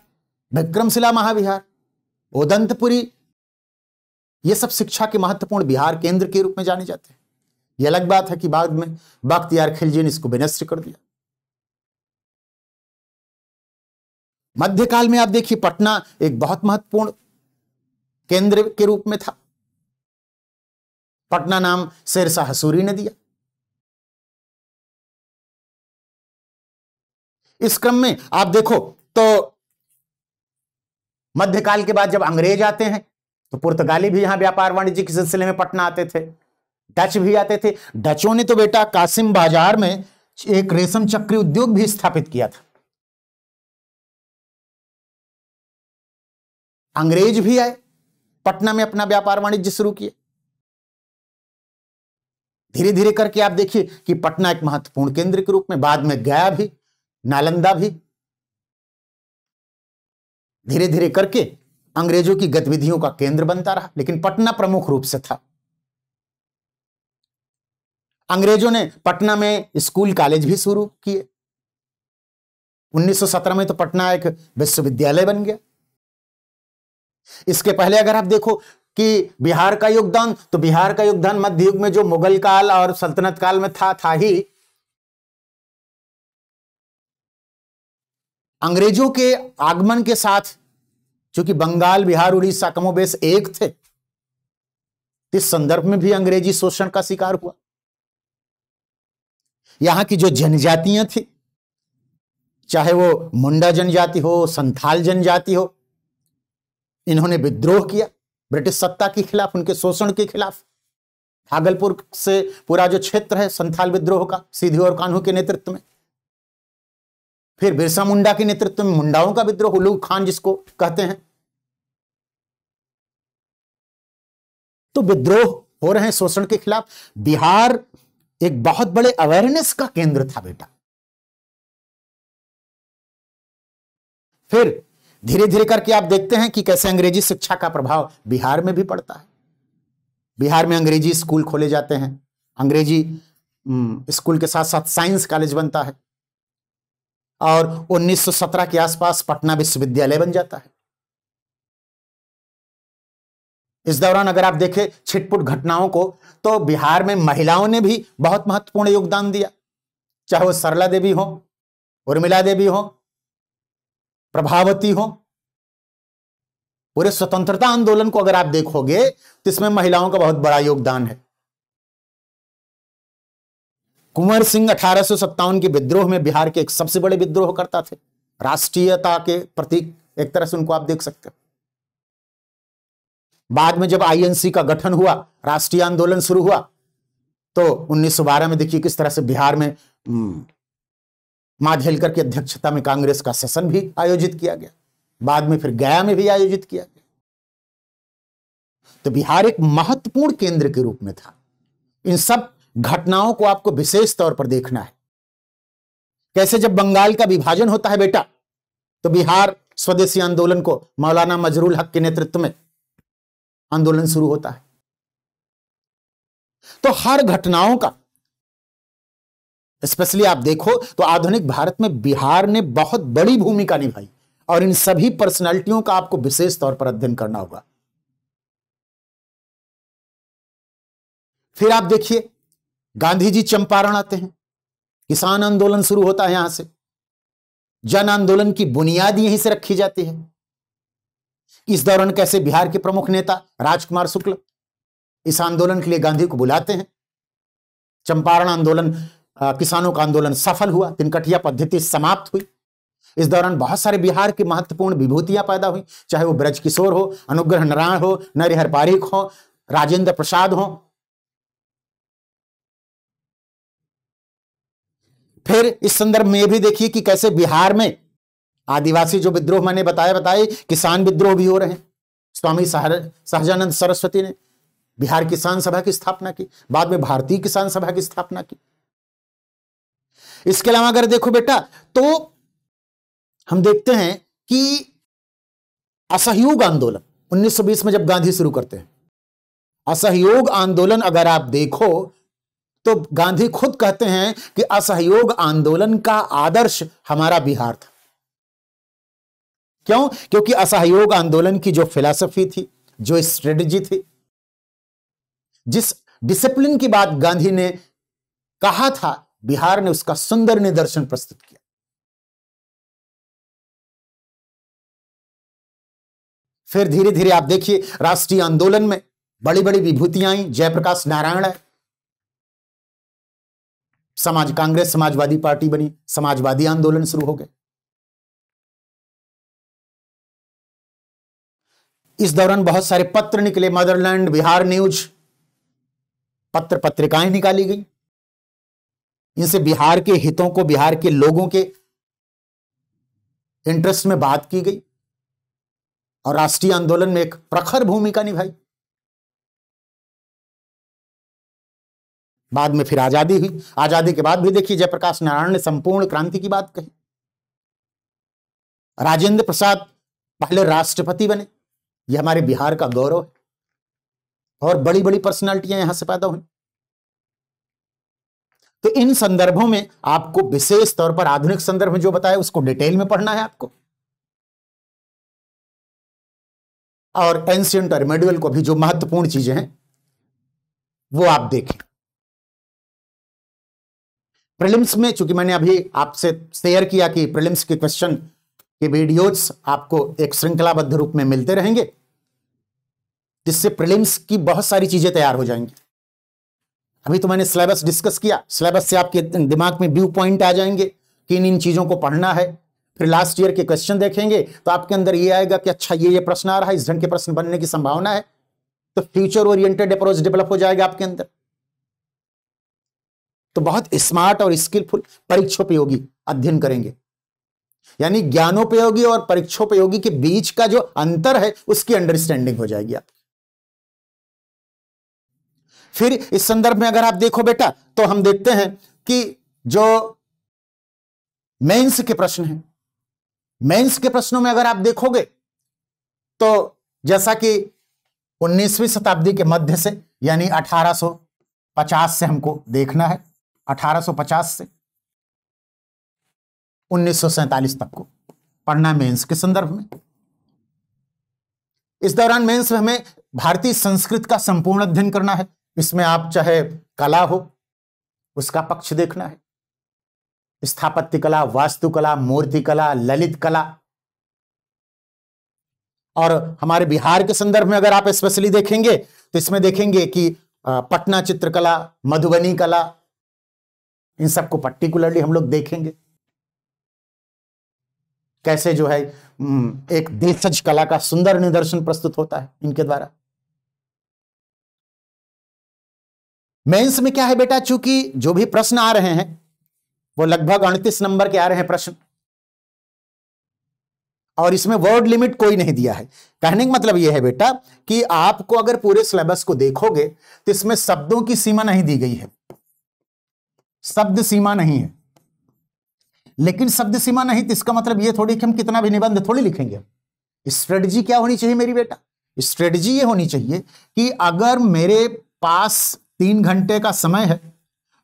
विक्रमशिला महाविहार, ओदंतपुरी, ये सब शिक्षा के महत्वपूर्ण बिहार केंद्र के रूप में जाने जाते हैं। यह अलग बात है कि बाद में बख्तियार खिलजी ने इसको विनष्ट कर दिया। मध्यकाल में आप देखिए पटना एक बहुत महत्वपूर्ण केंद्र के रूप में था। पटना नाम शेरशाह सूरी ने दिया। इस क्रम में आप देखो तो मध्यकाल के बाद जब अंग्रेज आते हैं तो पुर्तगाली भी यहां व्यापार वाणिज्य के सिलसिले में पटना आते थे, डच भी आते थे। डचों ने तो बेटा कासिम बाजार में एक रेशम चक्री उद्योग भी स्थापित किया था। अंग्रेज भी आए, पटना में अपना व्यापार वाणिज्य शुरू किए। धीरे धीरे करके आप देखिए कि पटना एक महत्वपूर्ण केंद्र के रूप में, बाद में गया भी, नालंदा भी, धीरे धीरे करके अंग्रेजों की गतिविधियों का केंद्र बनता रहा, लेकिन पटना प्रमुख रूप से था। अंग्रेजों ने पटना में स्कूल कॉलेज भी शुरू किए। 1917 में तो पटना एक विश्वविद्यालय बन गया। इसके पहले अगर आप देखो कि बिहार का योगदान, तो बिहार का योगदान मध्य युग में जो मुगल काल और सल्तनत काल में था ही। अंग्रेजों के आगमन के साथ क्योंकि बंगाल, बिहार, उड़ीसा कमोबेश एक थे, इस संदर्भ में भी अंग्रेजी शोषण का शिकार हुआ। यहां की जो जनजातियां थी, चाहे वो मुंडा जनजाति हो, संथाल जनजाति हो, इन्होंने विद्रोह किया ब्रिटिश सत्ता के खिलाफ, उनके शोषण के खिलाफ। भागलपुर से पूरा जो क्षेत्र है संथाल विद्रोह का, सीधी और कान्हू के नेतृत्व में। फिर बिरसा मुंडा के नेतृत्व में मुंडाओं का विद्रोह, उलूग खान जिसको कहते हैं। तो विद्रोह हो रहे हैं शोषण के खिलाफ। बिहार एक बहुत बड़े अवेयरनेस का केंद्र था बेटा। फिर धीरे धीरे करके आप देखते हैं कि कैसे अंग्रेजी शिक्षा का प्रभाव बिहार में भी पड़ता है। बिहार में अंग्रेजी स्कूल खोले जाते हैं, अंग्रेजी स्कूल के साथ साथ साइंस कॉलेज बनता है, और 1917 के आसपास पटना विश्वविद्यालय बन जाता है। इस दौरान अगर आप देखें छिटपुट घटनाओं को, तो बिहार में महिलाओं ने भी बहुत महत्वपूर्ण योगदान दिया, चाहे वो सरला देवी हो, उर्मिला देवी हो, प्रभावती हो। पूरे स्वतंत्रता आंदोलन को अगर आप देखोगे तो इसमें महिलाओं का बहुत बड़ा योगदान है। कुंवर सिंह 1857 के विद्रोह में बिहार के एक सबसे बड़े विद्रोहकर्ता थे, राष्ट्रीयता के प्रतीक एक तरह से उनको आप देख सकते हो। बाद में जब आईएनसी का गठन हुआ, राष्ट्रीय आंदोलन शुरू हुआ, तो 1912 में देखिए किस तरह से बिहार में माधेलकर की अध्यक्षता में कांग्रेस का सेशन भी आयोजित किया गया। बाद में फिर गया में भी आयोजित किया गया। तो बिहार एक महत्वपूर्ण केंद्र के रूप में था। इन सब घटनाओं को आपको विशेष तौर पर देखना है। कैसे जब बंगाल का विभाजन होता है बेटा, तो बिहार स्वदेशी आंदोलन को मौलाना मजरूल हक के नेतृत्व में आंदोलन शुरू होता है। तो हर घटनाओं का स्पेशली आप देखो तो आधुनिक भारत में बिहार ने बहुत बड़ी भूमिका निभाई, और इन सभी पर्सनालिटियों का आपको विशेष तौर पर अध्ययन करना होगा। फिर आप देखिए गांधी जी चंपारण आते हैं, किसान आंदोलन शुरू होता है यहां से, जन आंदोलन की बुनियाद यहीं से रखी जाती है। इस दौरान कैसे बिहार के प्रमुख नेता राजकुमार शुक्ल इस आंदोलन के लिए गांधी को बुलाते हैं। चंपारण आंदोलन, किसानों का आंदोलन सफल हुआ, तिनकटिया पद्धति समाप्त हुई। इस दौरान बहुत सारे बिहार की महत्वपूर्ण विभूतियां पैदा हुई, चाहे वो ब्रजकिशोर हो, अनुग्रह नारायण हो, नरहर पारिक हो, राजेंद्र प्रसाद हो। फिर इस संदर्भ में यह भी देखिए कि कैसे बिहार में आदिवासी जो विद्रोह मैंने बताए, किसान विद्रोह भी हो रहे हैं। स्वामी सहजानंद सरस्वती ने बिहार किसान सभा की स्थापना की, बाद में भारतीय किसान सभा की स्थापना की। इसके अलावा अगर देखो बेटा, तो हम देखते हैं कि असहयोग आंदोलन 1920 में जब गांधी शुरू करते हैं, असहयोग आंदोलन अगर आप देखो तो गांधी खुद कहते हैं कि असहयोग आंदोलन का आदर्श हमारा बिहार था। क्यों? क्योंकि असहयोग आंदोलन की जो फिलॉसफी थी, जो स्ट्रेटजी थी, जिस डिसिप्लिन की बात गांधी ने कहा था, बिहार ने उसका सुंदर निदर्शन प्रस्तुत किया। फिर धीरे धीरे आप देखिए राष्ट्रीय आंदोलन में बड़ी बड़ी विभूतियां आई। जयप्रकाश नारायण है, कांग्रेस समाजवादी पार्टी बनी, समाजवादी आंदोलन शुरू हो गए। इस दौरान बहुत सारे पत्र निकले, मदरलैंड, बिहार न्यूज, पत्र पत्रिकाएं निकाली गई। इनसे बिहार के हितों को, बिहार के लोगों के इंटरेस्ट में बात की गई, और राष्ट्रीय आंदोलन में एक प्रखर भूमिका निभाई। बाद में फिर आजादी हुई। आजादी के बाद भी देखिए जयप्रकाश नारायण ने संपूर्ण क्रांति की बात कही। राजेंद्र प्रसाद पहले राष्ट्रपति बने, यह हमारे बिहार का गौरव है, और बड़ी बड़ी पर्सनालिटियां यहां से पैदा हुई। तो इन संदर्भों में आपको विशेष तौर पर आधुनिक संदर्भ में जो बताया उसको डिटेल में पढ़ना है आपको, और एंशिएंट और मेडिवल को भी जो महत्वपूर्ण चीजें हैं वो आप देखें। प्रीलिम्स में चूंकि मैंने अभी आपसे शेयर किया कि प्रीलिम्स के क्वेश्चन के वीडियोस आपको एक श्रृंखलाबद्ध रूप में मिलते रहेंगे, जिससे प्रीलिम्स की बहुत सारी चीजें तैयार हो जाएंगी। अभी तो मैंने सिलेबस डिस्कस किया, सिलेबस से आपके दिमाग में व्यू पॉइंट आ जाएंगे कि इन चीजों को पढ़ना है। फिर लास्ट ईयर के क्वेश्चन देखेंगे तो आपके अंदर ये आएगा कि अच्छा ये प्रश्न आ रहा है, इस ढंग के प्रश्न बनने की संभावना है, तो फ्यूचर ओरिएंटेड अप्रोच डेवलप हो जाएगा आपके अंदर। तो बहुत स्मार्ट और स्किलफुल परीक्षोपयोगी अध्ययन करेंगे, यानी ज्ञानोपयोगी और परीक्षोपयोगी के बीच का जो अंतर है उसकी अंडरस्टैंडिंग हो जाएगी आप। फिर इस संदर्भ में अगर आप देखो बेटा, तो हम देखते हैं कि जो मेंस के प्रश्न हैं, मेंस के प्रश्नों में अगर आप देखोगे तो जैसा कि 19वीं शताब्दी के मध्य से यानी 1850 से हमको देखना है, 1850 से 1947 तक को पढ़ना मेंस के संदर्भ में। इस दौरान मेंस में हमें भारतीय संस्कृत का संपूर्ण अध्ययन करना है। इसमें आप चाहे कला हो उसका पक्ष देखना है, स्थापत्य कला, वास्तुकला, मूर्ति कला, ललित कला। और हमारे बिहार के संदर्भ में अगर आप स्पेशली देखेंगे तो इसमें देखेंगे कि पटना चित्रकला, मधुबनी कला, इन सबको पर्टिकुलरली हम लोग देखेंगे, कैसे जो है एक देशज कला का सुंदर निदर्शन प्रस्तुत होता है इनके द्वारा। मेंस में क्या है बेटा, चूंकि जो भी प्रश्न आ रहे हैं वो लगभग 38 नंबर के आ रहे हैं प्रश्न, और इसमें वर्ड लिमिट कोई नहीं दिया है। कहने का मतलब यह है बेटा कि आपको अगर पूरे सिलेबस को देखोगे तो इसमें शब्दों की सीमा नहीं दी गई है, शब्द सीमा नहीं है। लेकिन शब्द सीमा नहीं तो इसका मतलब यह थोड़ी कि हम कितना भी निबंध थोड़ी लिखेंगे। स्ट्रेटजी क्या होनी चाहिए मेरी बेटा, स्ट्रेटजी ये होनी चाहिए कि अगर मेरे पास 3 घंटे का समय है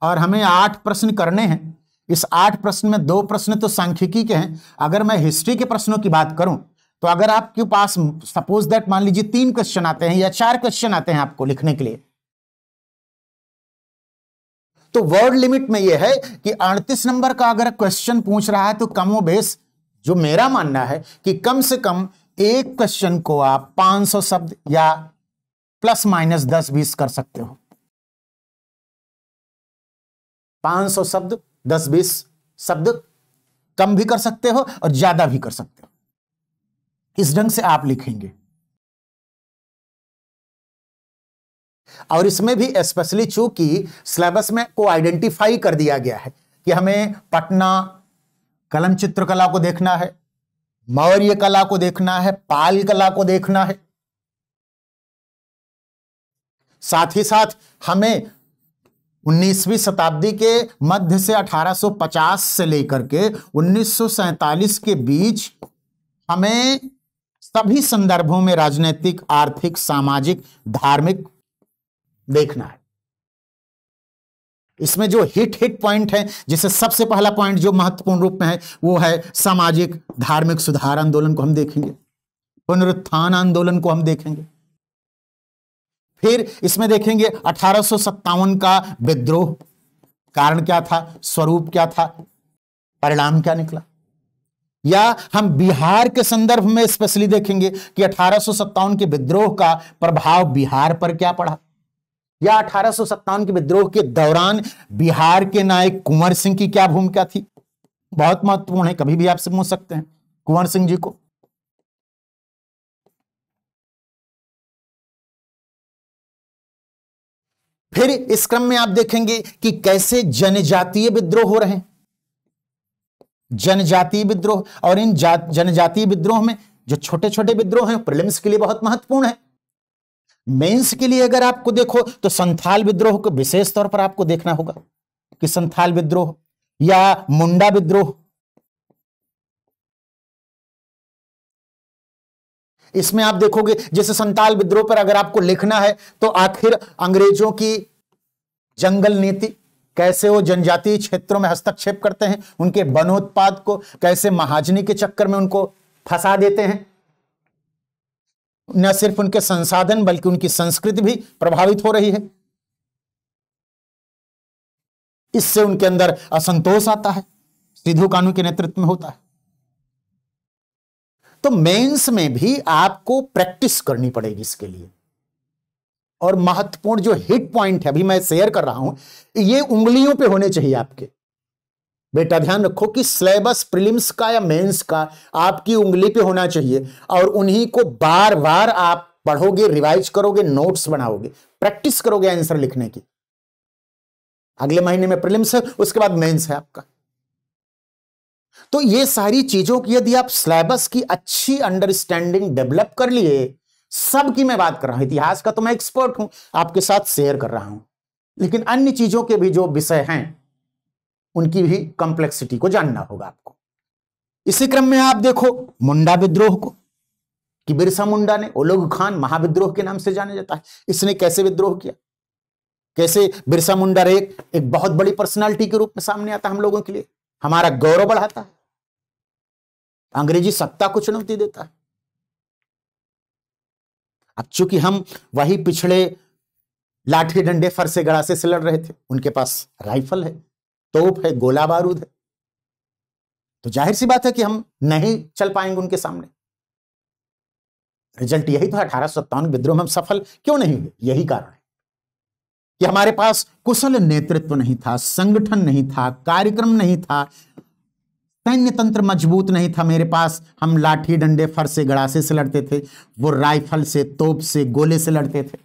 और हमें 8 प्रश्न करने हैं, इस 8 प्रश्न में 2 प्रश्न तो सांख्यिकी के हैं। अगर मैं हिस्ट्री के प्रश्नों की बात करूं तो अगर आपके पास सपोज दैट मान लीजिए 3 क्वेश्चन आते हैं या 4 क्वेश्चन आते हैं आपको लिखने के लिए, तो वर्ड लिमिट में यह है कि 38 नंबर का अगर क्वेश्चन पूछ रहा है तो कमोबेश जो मेरा मानना है कि कम से कम एक क्वेश्चन को आप 500 शब्द या प्लस माइनस 10-20 कर सकते हो। 500 शब्द, 10-20 शब्द कम भी कर सकते हो और ज्यादा भी कर सकते हो। इस ढंग से आप लिखेंगे। और इसमें भी स्पेशली चूंकि सिलेबस में को आइडेंटिफाई कर दिया गया है कि हमें पटना कलम चित्रकला को देखना है, मौर्य कला को देखना है, पाल कला को देखना है, साथ ही साथ हमें 19वीं शताब्दी के मध्य से 1850 से लेकर के 1947 के बीच हमें सभी संदर्भों में राजनीतिक, आर्थिक, सामाजिक, धार्मिक देखना है। इसमें जो हिट पॉइंट है, जिसे सबसे पहला पॉइंट जो महत्वपूर्ण रूप में है वो है सामाजिक धार्मिक सुधार आंदोलन को हम देखेंगे, पुनरुत्थान आंदोलन को हम देखेंगे। फिर इसमें देखेंगे 1857 का विद्रोह, कारण क्या था, स्वरूप क्या था, परिणाम क्या निकला। या हम बिहार के संदर्भ में स्पेशली देखेंगे कि 1857 के विद्रोह का प्रभाव बिहार पर क्या पड़ा, या 1857 के विद्रोह के दौरान बिहार के नायक कुंवर सिंह की क्या भूमिका थी। बहुत महत्वपूर्ण है, कभी भी आपसे पूछ सकते हैं कुंवर सिंह जी को। फिर इस क्रम में आप देखेंगे कि कैसे जनजातीय विद्रोह हो रहे हैं, जनजातीय विद्रोह। और इन जनजातीय विद्रोह में जो छोटे छोटे विद्रोह हैं प्रीलिम्स के लिए बहुत महत्वपूर्ण है। मेंस के लिए अगर आपको देखो तो संथाल विद्रोह को विशेष तौर पर आपको देखना होगा कि संथाल विद्रोह या मुंडा विद्रोह, इसमें आप देखोगे जैसे संथाल विद्रोह पर अगर आपको लिखना है तो आखिर अंग्रेजों की जंगल नीति, कैसे वो जनजातीय क्षेत्रों में हस्तक्षेप करते हैं, उनके वनोत्पाद को कैसे महाजनी के चक्कर में उनको फंसा देते हैं। न सिर्फ उनके संसाधन बल्कि उनकी संस्कृति भी प्रभावित हो रही है। इससे उनके अंदर असंतोष आता है, सिद्धू कान्हू के नेतृत्व में होता है। तो मेंस में भी आपको प्रैक्टिस करनी पड़ेगी इसके लिए। और महत्वपूर्ण जो हिट पॉइंट है अभी मैं शेयर कर रहा हूं, ये उंगलियों पे होने चाहिए आपके। बेटा ध्यान रखो कि सिलेबस प्रीलिम्स का या मेंस का आपकी उंगली पे होना चाहिए, और उन्हीं को बार बार आप पढ़ोगे, रिवाइज करोगे, नोट्स बनाओगे, प्रैक्टिस करोगे आंसर लिखने की। अगले महीने में प्रीलिम्स है, उसके बाद मेंस है आपका। तो ये सारी चीजों की यदि आप सिलेबस की अच्छी अंडरस्टैंडिंग डेवलप कर लिए, सब की मैं बात कर रहा हूं, इतिहास का तो मैं एक्सपर्ट हूं, आपके साथ शेयर कर रहा हूं, लेकिन अन्य चीजों के भी जो विषय हैं उनकी भी कॉम्प्लेक्सिटी को जानना होगा आपको। इसी क्रम में आप देखो मुंडा विद्रोह को, कि बिरसा मुंडा ने ओलग खान महाविद्रोह के नाम से जाना जाता है। इसने कैसे विद्रोह किया, कैसे बिरसा मुंडा एक बहुत बड़ी पर्सनालिटी के रूप में सामने आता है हम लोगों के लिए, हमारा गौरव बढ़ाता है, अंग्रेजी सत्ता को चुनौती देता है। अब चूंकि हम वही पिछड़े लाठी डंडे फरसे गड़ासे से लड़ रहे थे, उनके पास राइफल है, तोप है, गोला बारूद है, तो जाहिर सी बात है कि हम नहीं चल पाएंगे उनके सामने। रिजल्ट यही तो 1857 विद्रोह में हम सफल क्यों नहीं हुए, यही कारण है कि हमारे पास कुशल नेतृत्व नहीं था, संगठन नहीं था, कार्यक्रम नहीं था, सैन्य तंत्र मजबूत नहीं था मेरे पास। हम लाठी डंडे फरसे गड़ासे से लड़ते थे, वो राइफल से, तोप से, गोले से लड़ते थे।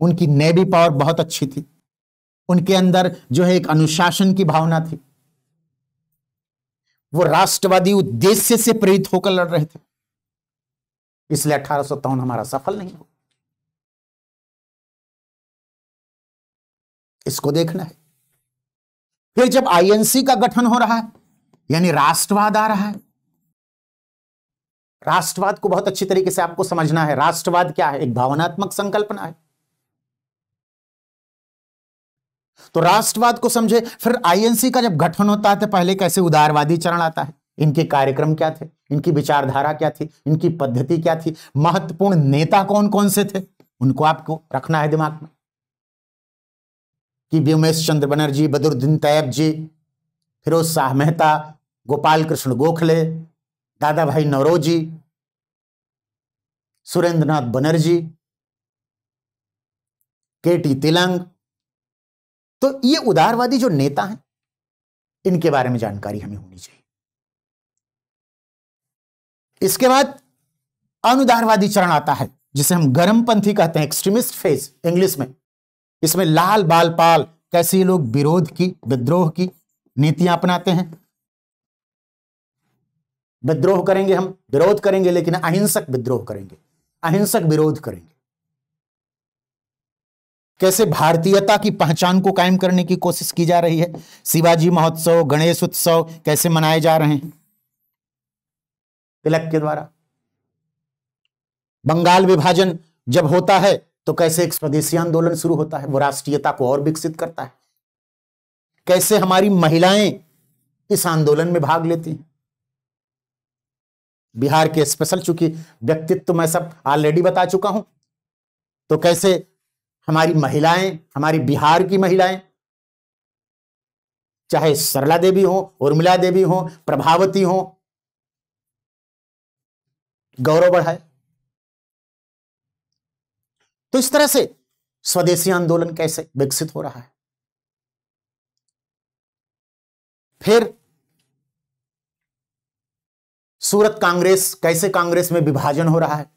उनकी नेवी पावर बहुत अच्छी थी, उनके अंदर जो है एक अनुशासन की भावना थी, वो राष्ट्रवादी उद्देश्य से प्रेरित होकर लड़ रहे थे, इसलिए 1857 हमारा सफल नहीं हुआ। इसको देखना है। फिर जब आईएनसी का गठन हो रहा है, यानी राष्ट्रवाद आ रहा है, राष्ट्रवाद को बहुत अच्छी तरीके से आपको समझना है। राष्ट्रवाद क्या है, एक भावनात्मक संकल्पना है। तो राष्ट्रवाद को समझे। फिर आईएनसी का जब गठन होता है तो पहले कैसे उदारवादी चरण आता है, इनके कार्यक्रम क्या थे, इनकी विचारधारा क्या थी, इनकी पद्धति क्या थी, महत्वपूर्ण नेता कौन कौन से थे, उनको आपको रखना है दिमाग में, कि व्योमेश चंद्र बनर्जी, बदरुद्दीन तैयब जी, फिरोज शाह मेहता, गोपाल कृष्ण गोखले, दादा भाई नौरोजी, सुरेंद्रनाथ बनर्जी, केटी तिलंग। तो ये उदारवादी जो नेता हैं, इनके बारे में जानकारी हमें होनी चाहिए। इसके बाद अनुदारवादी चरण आता है, जिसे हम गर्मपंथी कहते हैं, एक्सट्रीमिस्ट फेज इंग्लिश में। इसमें लाल बाल पाल कैसे ये लोग विरोध की, विद्रोह की नीतियां अपनाते हैं। विद्रोह करेंगे, हम विरोध करेंगे, लेकिन अहिंसक विद्रोह करेंगे, अहिंसक विरोध करेंगे। कैसे भारतीयता की पहचान को कायम करने की कोशिश की जा रही है, शिवाजी महोत्सव, गणेश उत्सव कैसे मनाए जा रहे हैं तिलक के द्वारा। बंगाल विभाजन जब होता है तो कैसे एक स्वदेशी आंदोलन शुरू होता है, वो राष्ट्रीयता को और विकसित करता है। कैसे हमारी महिलाएं इस आंदोलन में भाग लेती हैं। बिहार के स्पेशल, चूंकि व्यक्तित्व मैं सब ऑलरेडी बता चुका हूं, तो कैसे हमारी महिलाएं, हमारी बिहार की महिलाएं, चाहे सरला देवी हो, उर्मिला देवी हो, प्रभावती हो, गौरव बढ़ाए। तो इस तरह से स्वदेशी आंदोलन कैसे विकसित हो रहा है। फिर सूरत कांग्रेस, कैसे कांग्रेस में विभाजन हो रहा है,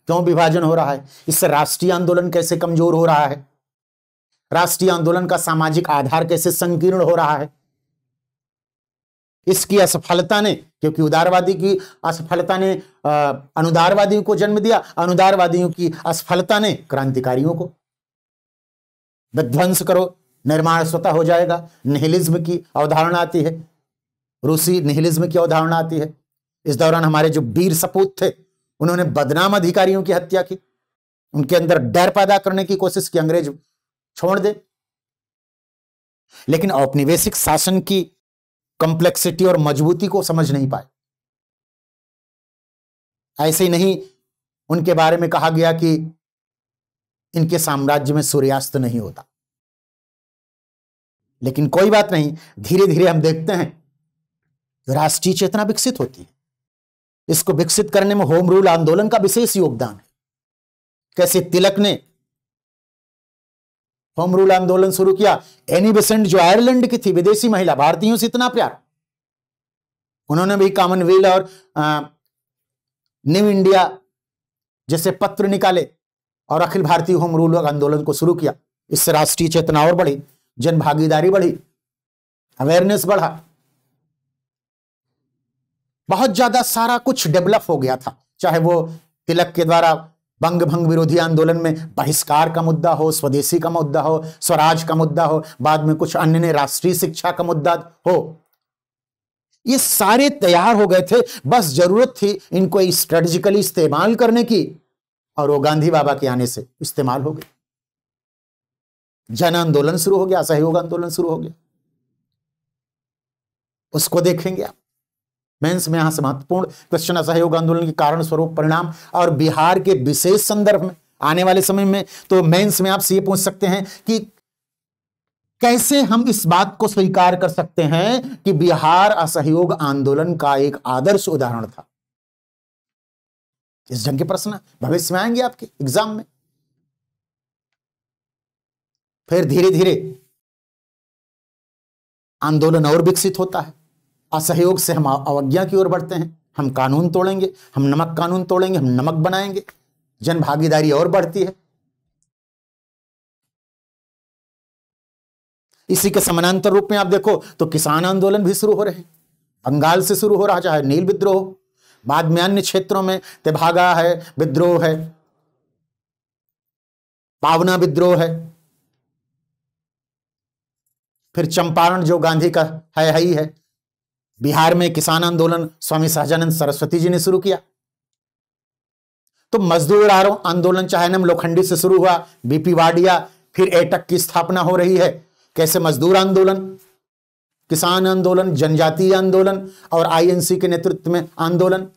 क्यों विभाजन हो रहा है, इससे राष्ट्रीय आंदोलन कैसे कमजोर हो रहा है, राष्ट्रीय आंदोलन का सामाजिक आधार कैसे संकीर्ण हो रहा है। इसकी असफलता ने, क्योंकि उदारवादी की असफलता ने अनुदारवादियों को जन्म दिया, अनुदारवादियों की असफलता ने क्रांतिकारियों को। विध्वंस करो, निर्माण स्वतः हो जाएगा, निहिलिज्म की अवधारणा आती है, रूसी निहिलिज्म की अवधारणा आती है। इस दौरान हमारे जो वीर सपूत थे, उन्होंने बदनाम अधिकारियों की हत्या की, उनके अंदर डर पैदा करने की कोशिश की, अंग्रेज छोड़ दे। लेकिन औपनिवेशिक शासन की कॉम्प्लेक्सिटी और मजबूती को समझ नहीं पाए। ऐसे ही नहीं, उनके बारे में कहा गया कि इनके साम्राज्य में सूर्यास्त नहीं होता। लेकिन कोई बात नहीं, धीरे धीरे हम देखते हैं राष्ट्रीय चेतना विकसित होती है। इसको विकसित करने में होम रूल आंदोलन का विशेष योगदान है। कैसे तिलक ने होम रूल आंदोलन शुरू किया। एनी बेसेंट जो आयरलैंड की थी, विदेशी महिला, भारतीयों से इतना प्यार, उन्होंने भी कॉमनवेल्थ और न्यू इंडिया जैसे पत्र निकाले और अखिल भारतीय होम रूल आंदोलन को शुरू किया। इससे राष्ट्रीय चेतना और बढ़ी, जन भागीदारी बढ़ी, अवेयरनेस बढ़ा, बहुत ज्यादा सारा कुछ डेवलप हो गया था। चाहे वो तिलक के द्वारा बंग भंग विरोधी आंदोलन में बहिष्कार का मुद्दा हो, स्वदेशी का मुद्दा हो, स्वराज का मुद्दा हो, बाद में कुछ अन्य ने राष्ट्रीय शिक्षा का मुद्दा हो, ये सारे तैयार हो गए थे। बस जरूरत थी इनको स्ट्रेटेजिकली इस्तेमाल करने की, और वो गांधी बाबा के आने से इस्तेमाल हो गए। जन आंदोलन शुरू हो गया, असहयोग आंदोलन शुरू हो गया। उसको देखेंगे आप मेंस में। यहां से महत्वपूर्ण क्वेश्चन असहयोग आंदोलन के कारण, स्वरूप, परिणाम और बिहार के विशेष संदर्भ में आने वाले समय में तो मेंस में आपसे ये पूछ सकते हैं कि कैसे हम इस बात को स्वीकार कर सकते हैं कि बिहार असहयोग आंदोलन का एक आदर्श उदाहरण था। इस ढंग के प्रश्न भविष्य में आएंगे आपके एग्जाम में। फिर धीरे धीरे आंदोलन और विकसित होता है। असहयोग से हम अवज्ञा की ओर बढ़ते हैं, हम कानून तोड़ेंगे, हम नमक कानून तोड़ेंगे, हम नमक बनाएंगे, जन भागीदारी और बढ़ती है। इसी के समानांतर रूप में आप देखो तो किसान आंदोलन भी शुरू हो रहे हैं। बंगाल से शुरू हो रहा, चाहे नील विद्रोह, बाद में अन्य क्षेत्रों में तेभागा है, विद्रोह है, पावना विद्रोह है, फिर चंपारण जो गांधी का है ही है। बिहार में किसान आंदोलन स्वामी सहजानंद सरस्वती जी ने शुरू किया। तो मजदूर आंदोलन चाहे नम लोखंडी से शुरू हुआ, बीपी वाडिया, फिर एटक की स्थापना हो रही है। कैसे मजदूर आंदोलन, किसान आंदोलन, जनजातीय आंदोलन और आईएनसी के नेतृत्व में आंदोलन,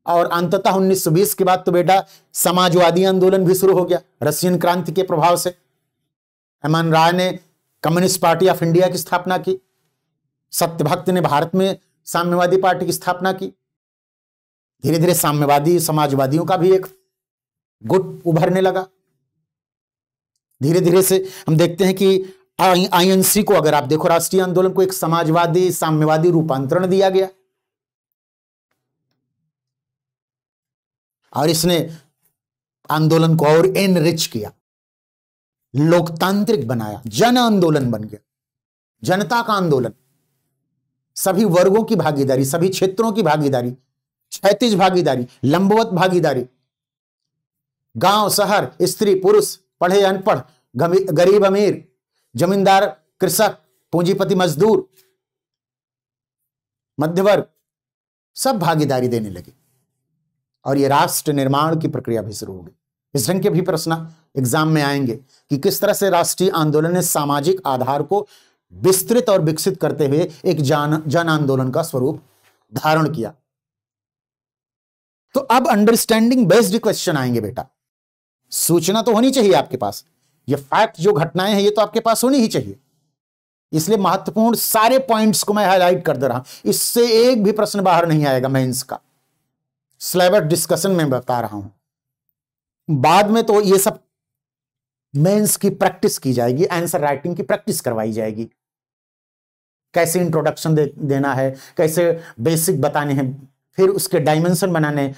और अंततः 1920 के बाद तो बेटा समाजवादी आंदोलन भी शुरू हो गया रशियन क्रांति के प्रभाव से। एमएन राय ने कम्युनिस्ट पार्टी ऑफ इंडिया की स्थापना की, सत्यभक्त ने भारत में साम्यवादी पार्टी की स्थापना की। धीरे धीरे साम्यवादी समाजवादियों का भी एक गुट उभरने लगा। धीरे धीरे से हम देखते हैं कि आईएनसी को अगर आप देखो, राष्ट्रीय आंदोलन को एक समाजवादी साम्यवादी रूपांतरण दिया गया और इसने आंदोलन को और एनरिच किया, लोकतांत्रिक बनाया, जन आंदोलन बन गया, जनता का आंदोलन, सभी वर्गों की भागीदारी, सभी क्षेत्रों की भागीदारी, क्षैतिज भागीदारी, लंबवत भागीदारी, गांव शहर, स्त्री पुरुष, पढ़े अनपढ़, गरीब अमीर, जमींदार कृषक, पूंजीपति मजदूर, मध्यवर्ग, सब भागीदारी देने लगे और यह राष्ट्र निर्माण की प्रक्रिया भी शुरू हो गई। इस ढंग के भी प्रश्न एग्जाम में आएंगे कि किस तरह से राष्ट्रीय आंदोलन ने सामाजिक आधार को विस्तृत और विकसित करते हुए एक जन आंदोलन का स्वरूप धारण किया। तो अब अंडरस्टैंडिंग बेस्ड क्वेश्चन आएंगे बेटा। सूचना तो होनी चाहिए आपके पास, ये फैक्ट जो घटनाएं हैं ये तो आपके पास होनी ही चाहिए। इसलिए महत्वपूर्ण सारे पॉइंट्स को मैं हाईलाइट कर दे रहा हूं, इससे एक भी प्रश्न बाहर नहीं आएगा मेंस का। सिलेबस डिस्कशन में बता रहा हूं, बाद में तो ये सब मेंस की प्रैक्टिस की जाएगी, आंसर राइटिंग की प्रैक्टिस करवाई जाएगी। कैसे इंट्रोडक्शन देना है, कैसे बेसिक बताने हैं, फिर उसके डायमेंशन बनाने,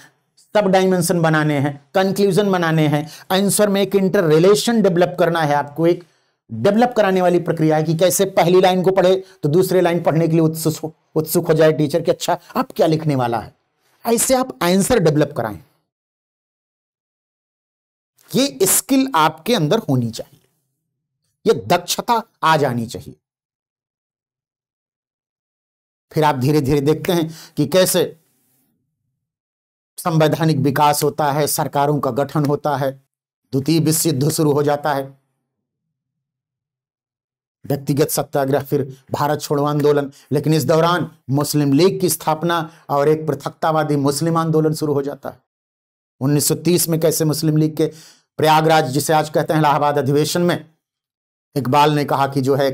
सब डायमेंशन बनाने हैं, कंक्लूजन बनाने हैं, आंसर में एक इंटर रिलेशन डेवलप करना है। आपको एक डेवलप कराने वाली प्रक्रिया है कि कैसे पहली लाइन को पढ़े तो दूसरी लाइन पढ़ने के लिए उत्सुक हो जाए टीचर कि अच्छा अब क्या लिखने वाला है। ऐसे आप आंसर डेवलप कराएं। ये स्किल आपके अंदर होनी चाहिए, ये दक्षता आ जानी चाहिए। फिर आप धीरे धीरे देखते हैं कि कैसे संवैधानिक विकास होता है, सरकारों का गठन होता है, द्वितीय विश्व युद्ध शुरू हो जाता है, व्यक्तिगत सत्याग्रह, फिर भारत छोड़ो आंदोलन। लेकिन इस दौरान मुस्लिम लीग की स्थापना और एक पृथकतावादी मुस्लिम आंदोलन शुरू हो जाता है। 1930 में कैसे मुस्लिम लीग के प्रयागराज, जिसे आज कहते हैं इलाहाबाद अधिवेशन में, इकबाल ने कहा कि जो है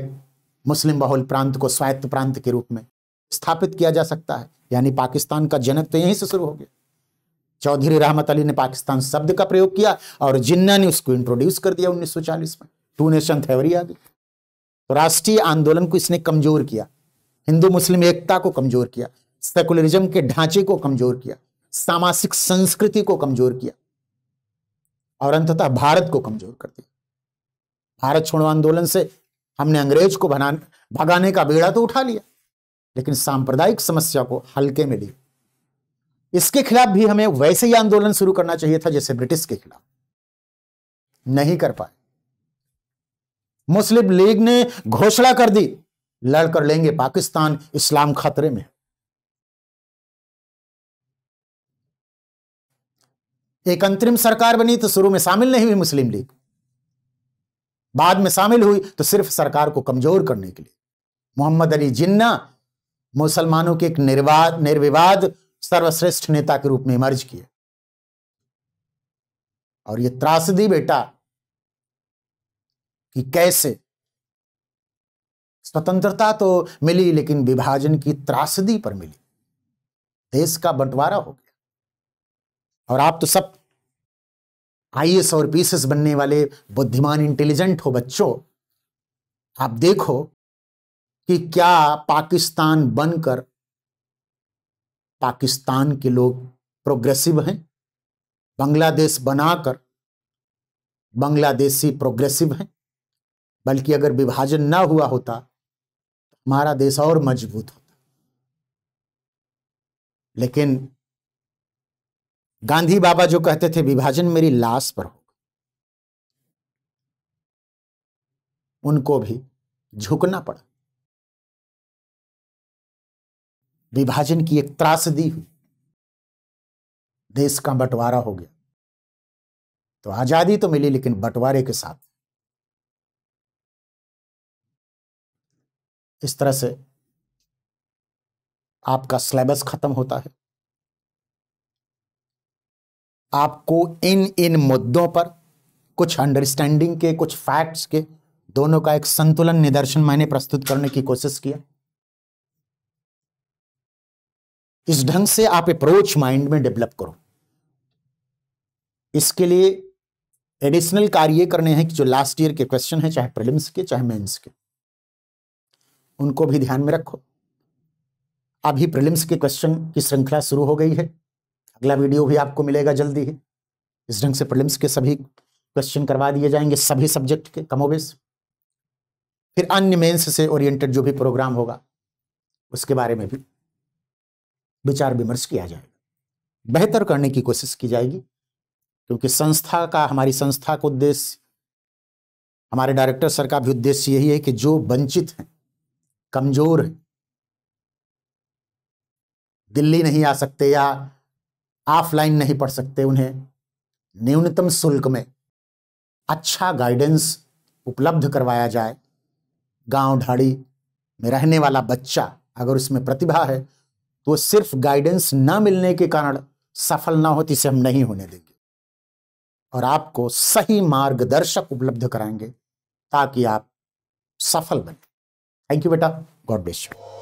मुस्लिम बहुल प्रांत को स्वायत्त प्रांत के रूप में स्थापित किया जा सकता है। यानी पाकिस्तान का जनक तो यहीं से शुरू हो गया। चौधरी रहमत अली ने पाकिस्तान शब्द का प्रयोग किया और जिन्ना ने उसको इंट्रोड्यूस कर दिया 1940 में। टू नेशन थ्योरी आ गई। तो राष्ट्रीय आंदोलन को इसने कमजोर किया, हिंदू मुस्लिम एकता को कमजोर किया, सेकुलरिज्म के ढांचे को कमजोर किया, सामाजिक संस्कृति को कमजोर किया और अंततः भारत को कमजोर कर दिया। भारत छोड़ो आंदोलन से हमने अंग्रेज को भगाने का बेड़ा तो उठा लिया, लेकिन सांप्रदायिक समस्या को हल्के में ली। इसके खिलाफ भी हमें वैसे ही आंदोलन शुरू करना चाहिए था जैसे ब्रिटिश के खिलाफ। नहीं कर पाए। मुस्लिम लीग ने घोषणा कर दी, लड़कर लेंगे पाकिस्तान, इस्लाम खतरे में। एक अंतरिम सरकार बनी तो शुरू में शामिल नहीं हुई मुस्लिम लीग, बाद में शामिल हुई तो सिर्फ सरकार को कमजोर करने के लिए। मोहम्मद अली जिन्ना मुसलमानों के एक निर्विवाद सर्वश्रेष्ठ नेता के रूप में इमर्ज किए। और यह त्रासदी बेटा कि कैसे स्वतंत्रता तो मिली लेकिन विभाजन की त्रासदी पर मिली, देश का बंटवारा हो गया। और आप तो सब आईएएस और पीएस बनने वाले बुद्धिमान इंटेलिजेंट हो बच्चों, आप देखो कि क्या पाकिस्तान बनकर पाकिस्तान के लोग प्रोग्रेसिव हैं, बांग्लादेश बनाकर बांग्लादेशी प्रोग्रेसिव हैं। बल्कि अगर विभाजन ना हुआ होता हमारा देश और मजबूत होता। लेकिन गांधी बाबा जो कहते थे विभाजन मेरी लाश पर होगा, उनको भी झुकना पड़ा। विभाजन की एक त्रासदी हुई, देश का बंटवारा हो गया। तो आजादी तो मिली लेकिन बंटवारे के साथ। इस तरह से आपका सिलेबस खत्म होता है। आपको इन मुद्दों पर कुछ अंडरस्टैंडिंग के, कुछ फैक्ट्स के, दोनों का एक संतुलन निदर्शन मैंने प्रस्तुत करने की कोशिश किया। इस ढंग से आप अप्रोच माइंड में डेवलप करो। इसके लिए एडिशनल कार्य करने हैं कि जो लास्ट ईयर के क्वेश्चन हैं, चाहे प्रीलिम्स के चाहे मेंस के, उनको भी ध्यान में रखो। अभी प्रीलिम्स के क्वेश्चन की श्रृंखला शुरू हो गई है, अगला वीडियो भी आपको मिलेगा जल्दी ही। इस ढंग से प्रीलिम्स के सभी क्वेश्चन करवा दिए जाएंगे, सभी सब्जेक्ट के कमोबेश। फिर अन्य मेंस से ओरिएंटेड जो भी प्रोग्राम होगा उसके बारे में भी विचार विमर्श किया जाएगा, बेहतर करने की कोशिश की जाएगी। क्योंकि हमारी संस्था का उद्देश्य, हमारे डायरेक्टर सर का भी उद्देश्य यही है कि जो वंचित हैं, कमजोर हैं, दिल्ली नहीं आ सकते या ऑफलाइन नहीं पढ़ सकते, उन्हें न्यूनतम शुल्क में अच्छा गाइडेंस उपलब्ध करवाया जाए। गांव ढाड़ी में रहने वाला बच्चा अगर उसमें प्रतिभा है तो सिर्फ गाइडेंस ना मिलने के कारण सफल ना हो, तो इसे हम नहीं होने देंगे और आपको सही मार्गदर्शक उपलब्ध कराएंगे ताकि आप सफल बने। थैंक यू बेटा, गॉड ब्लेस यू।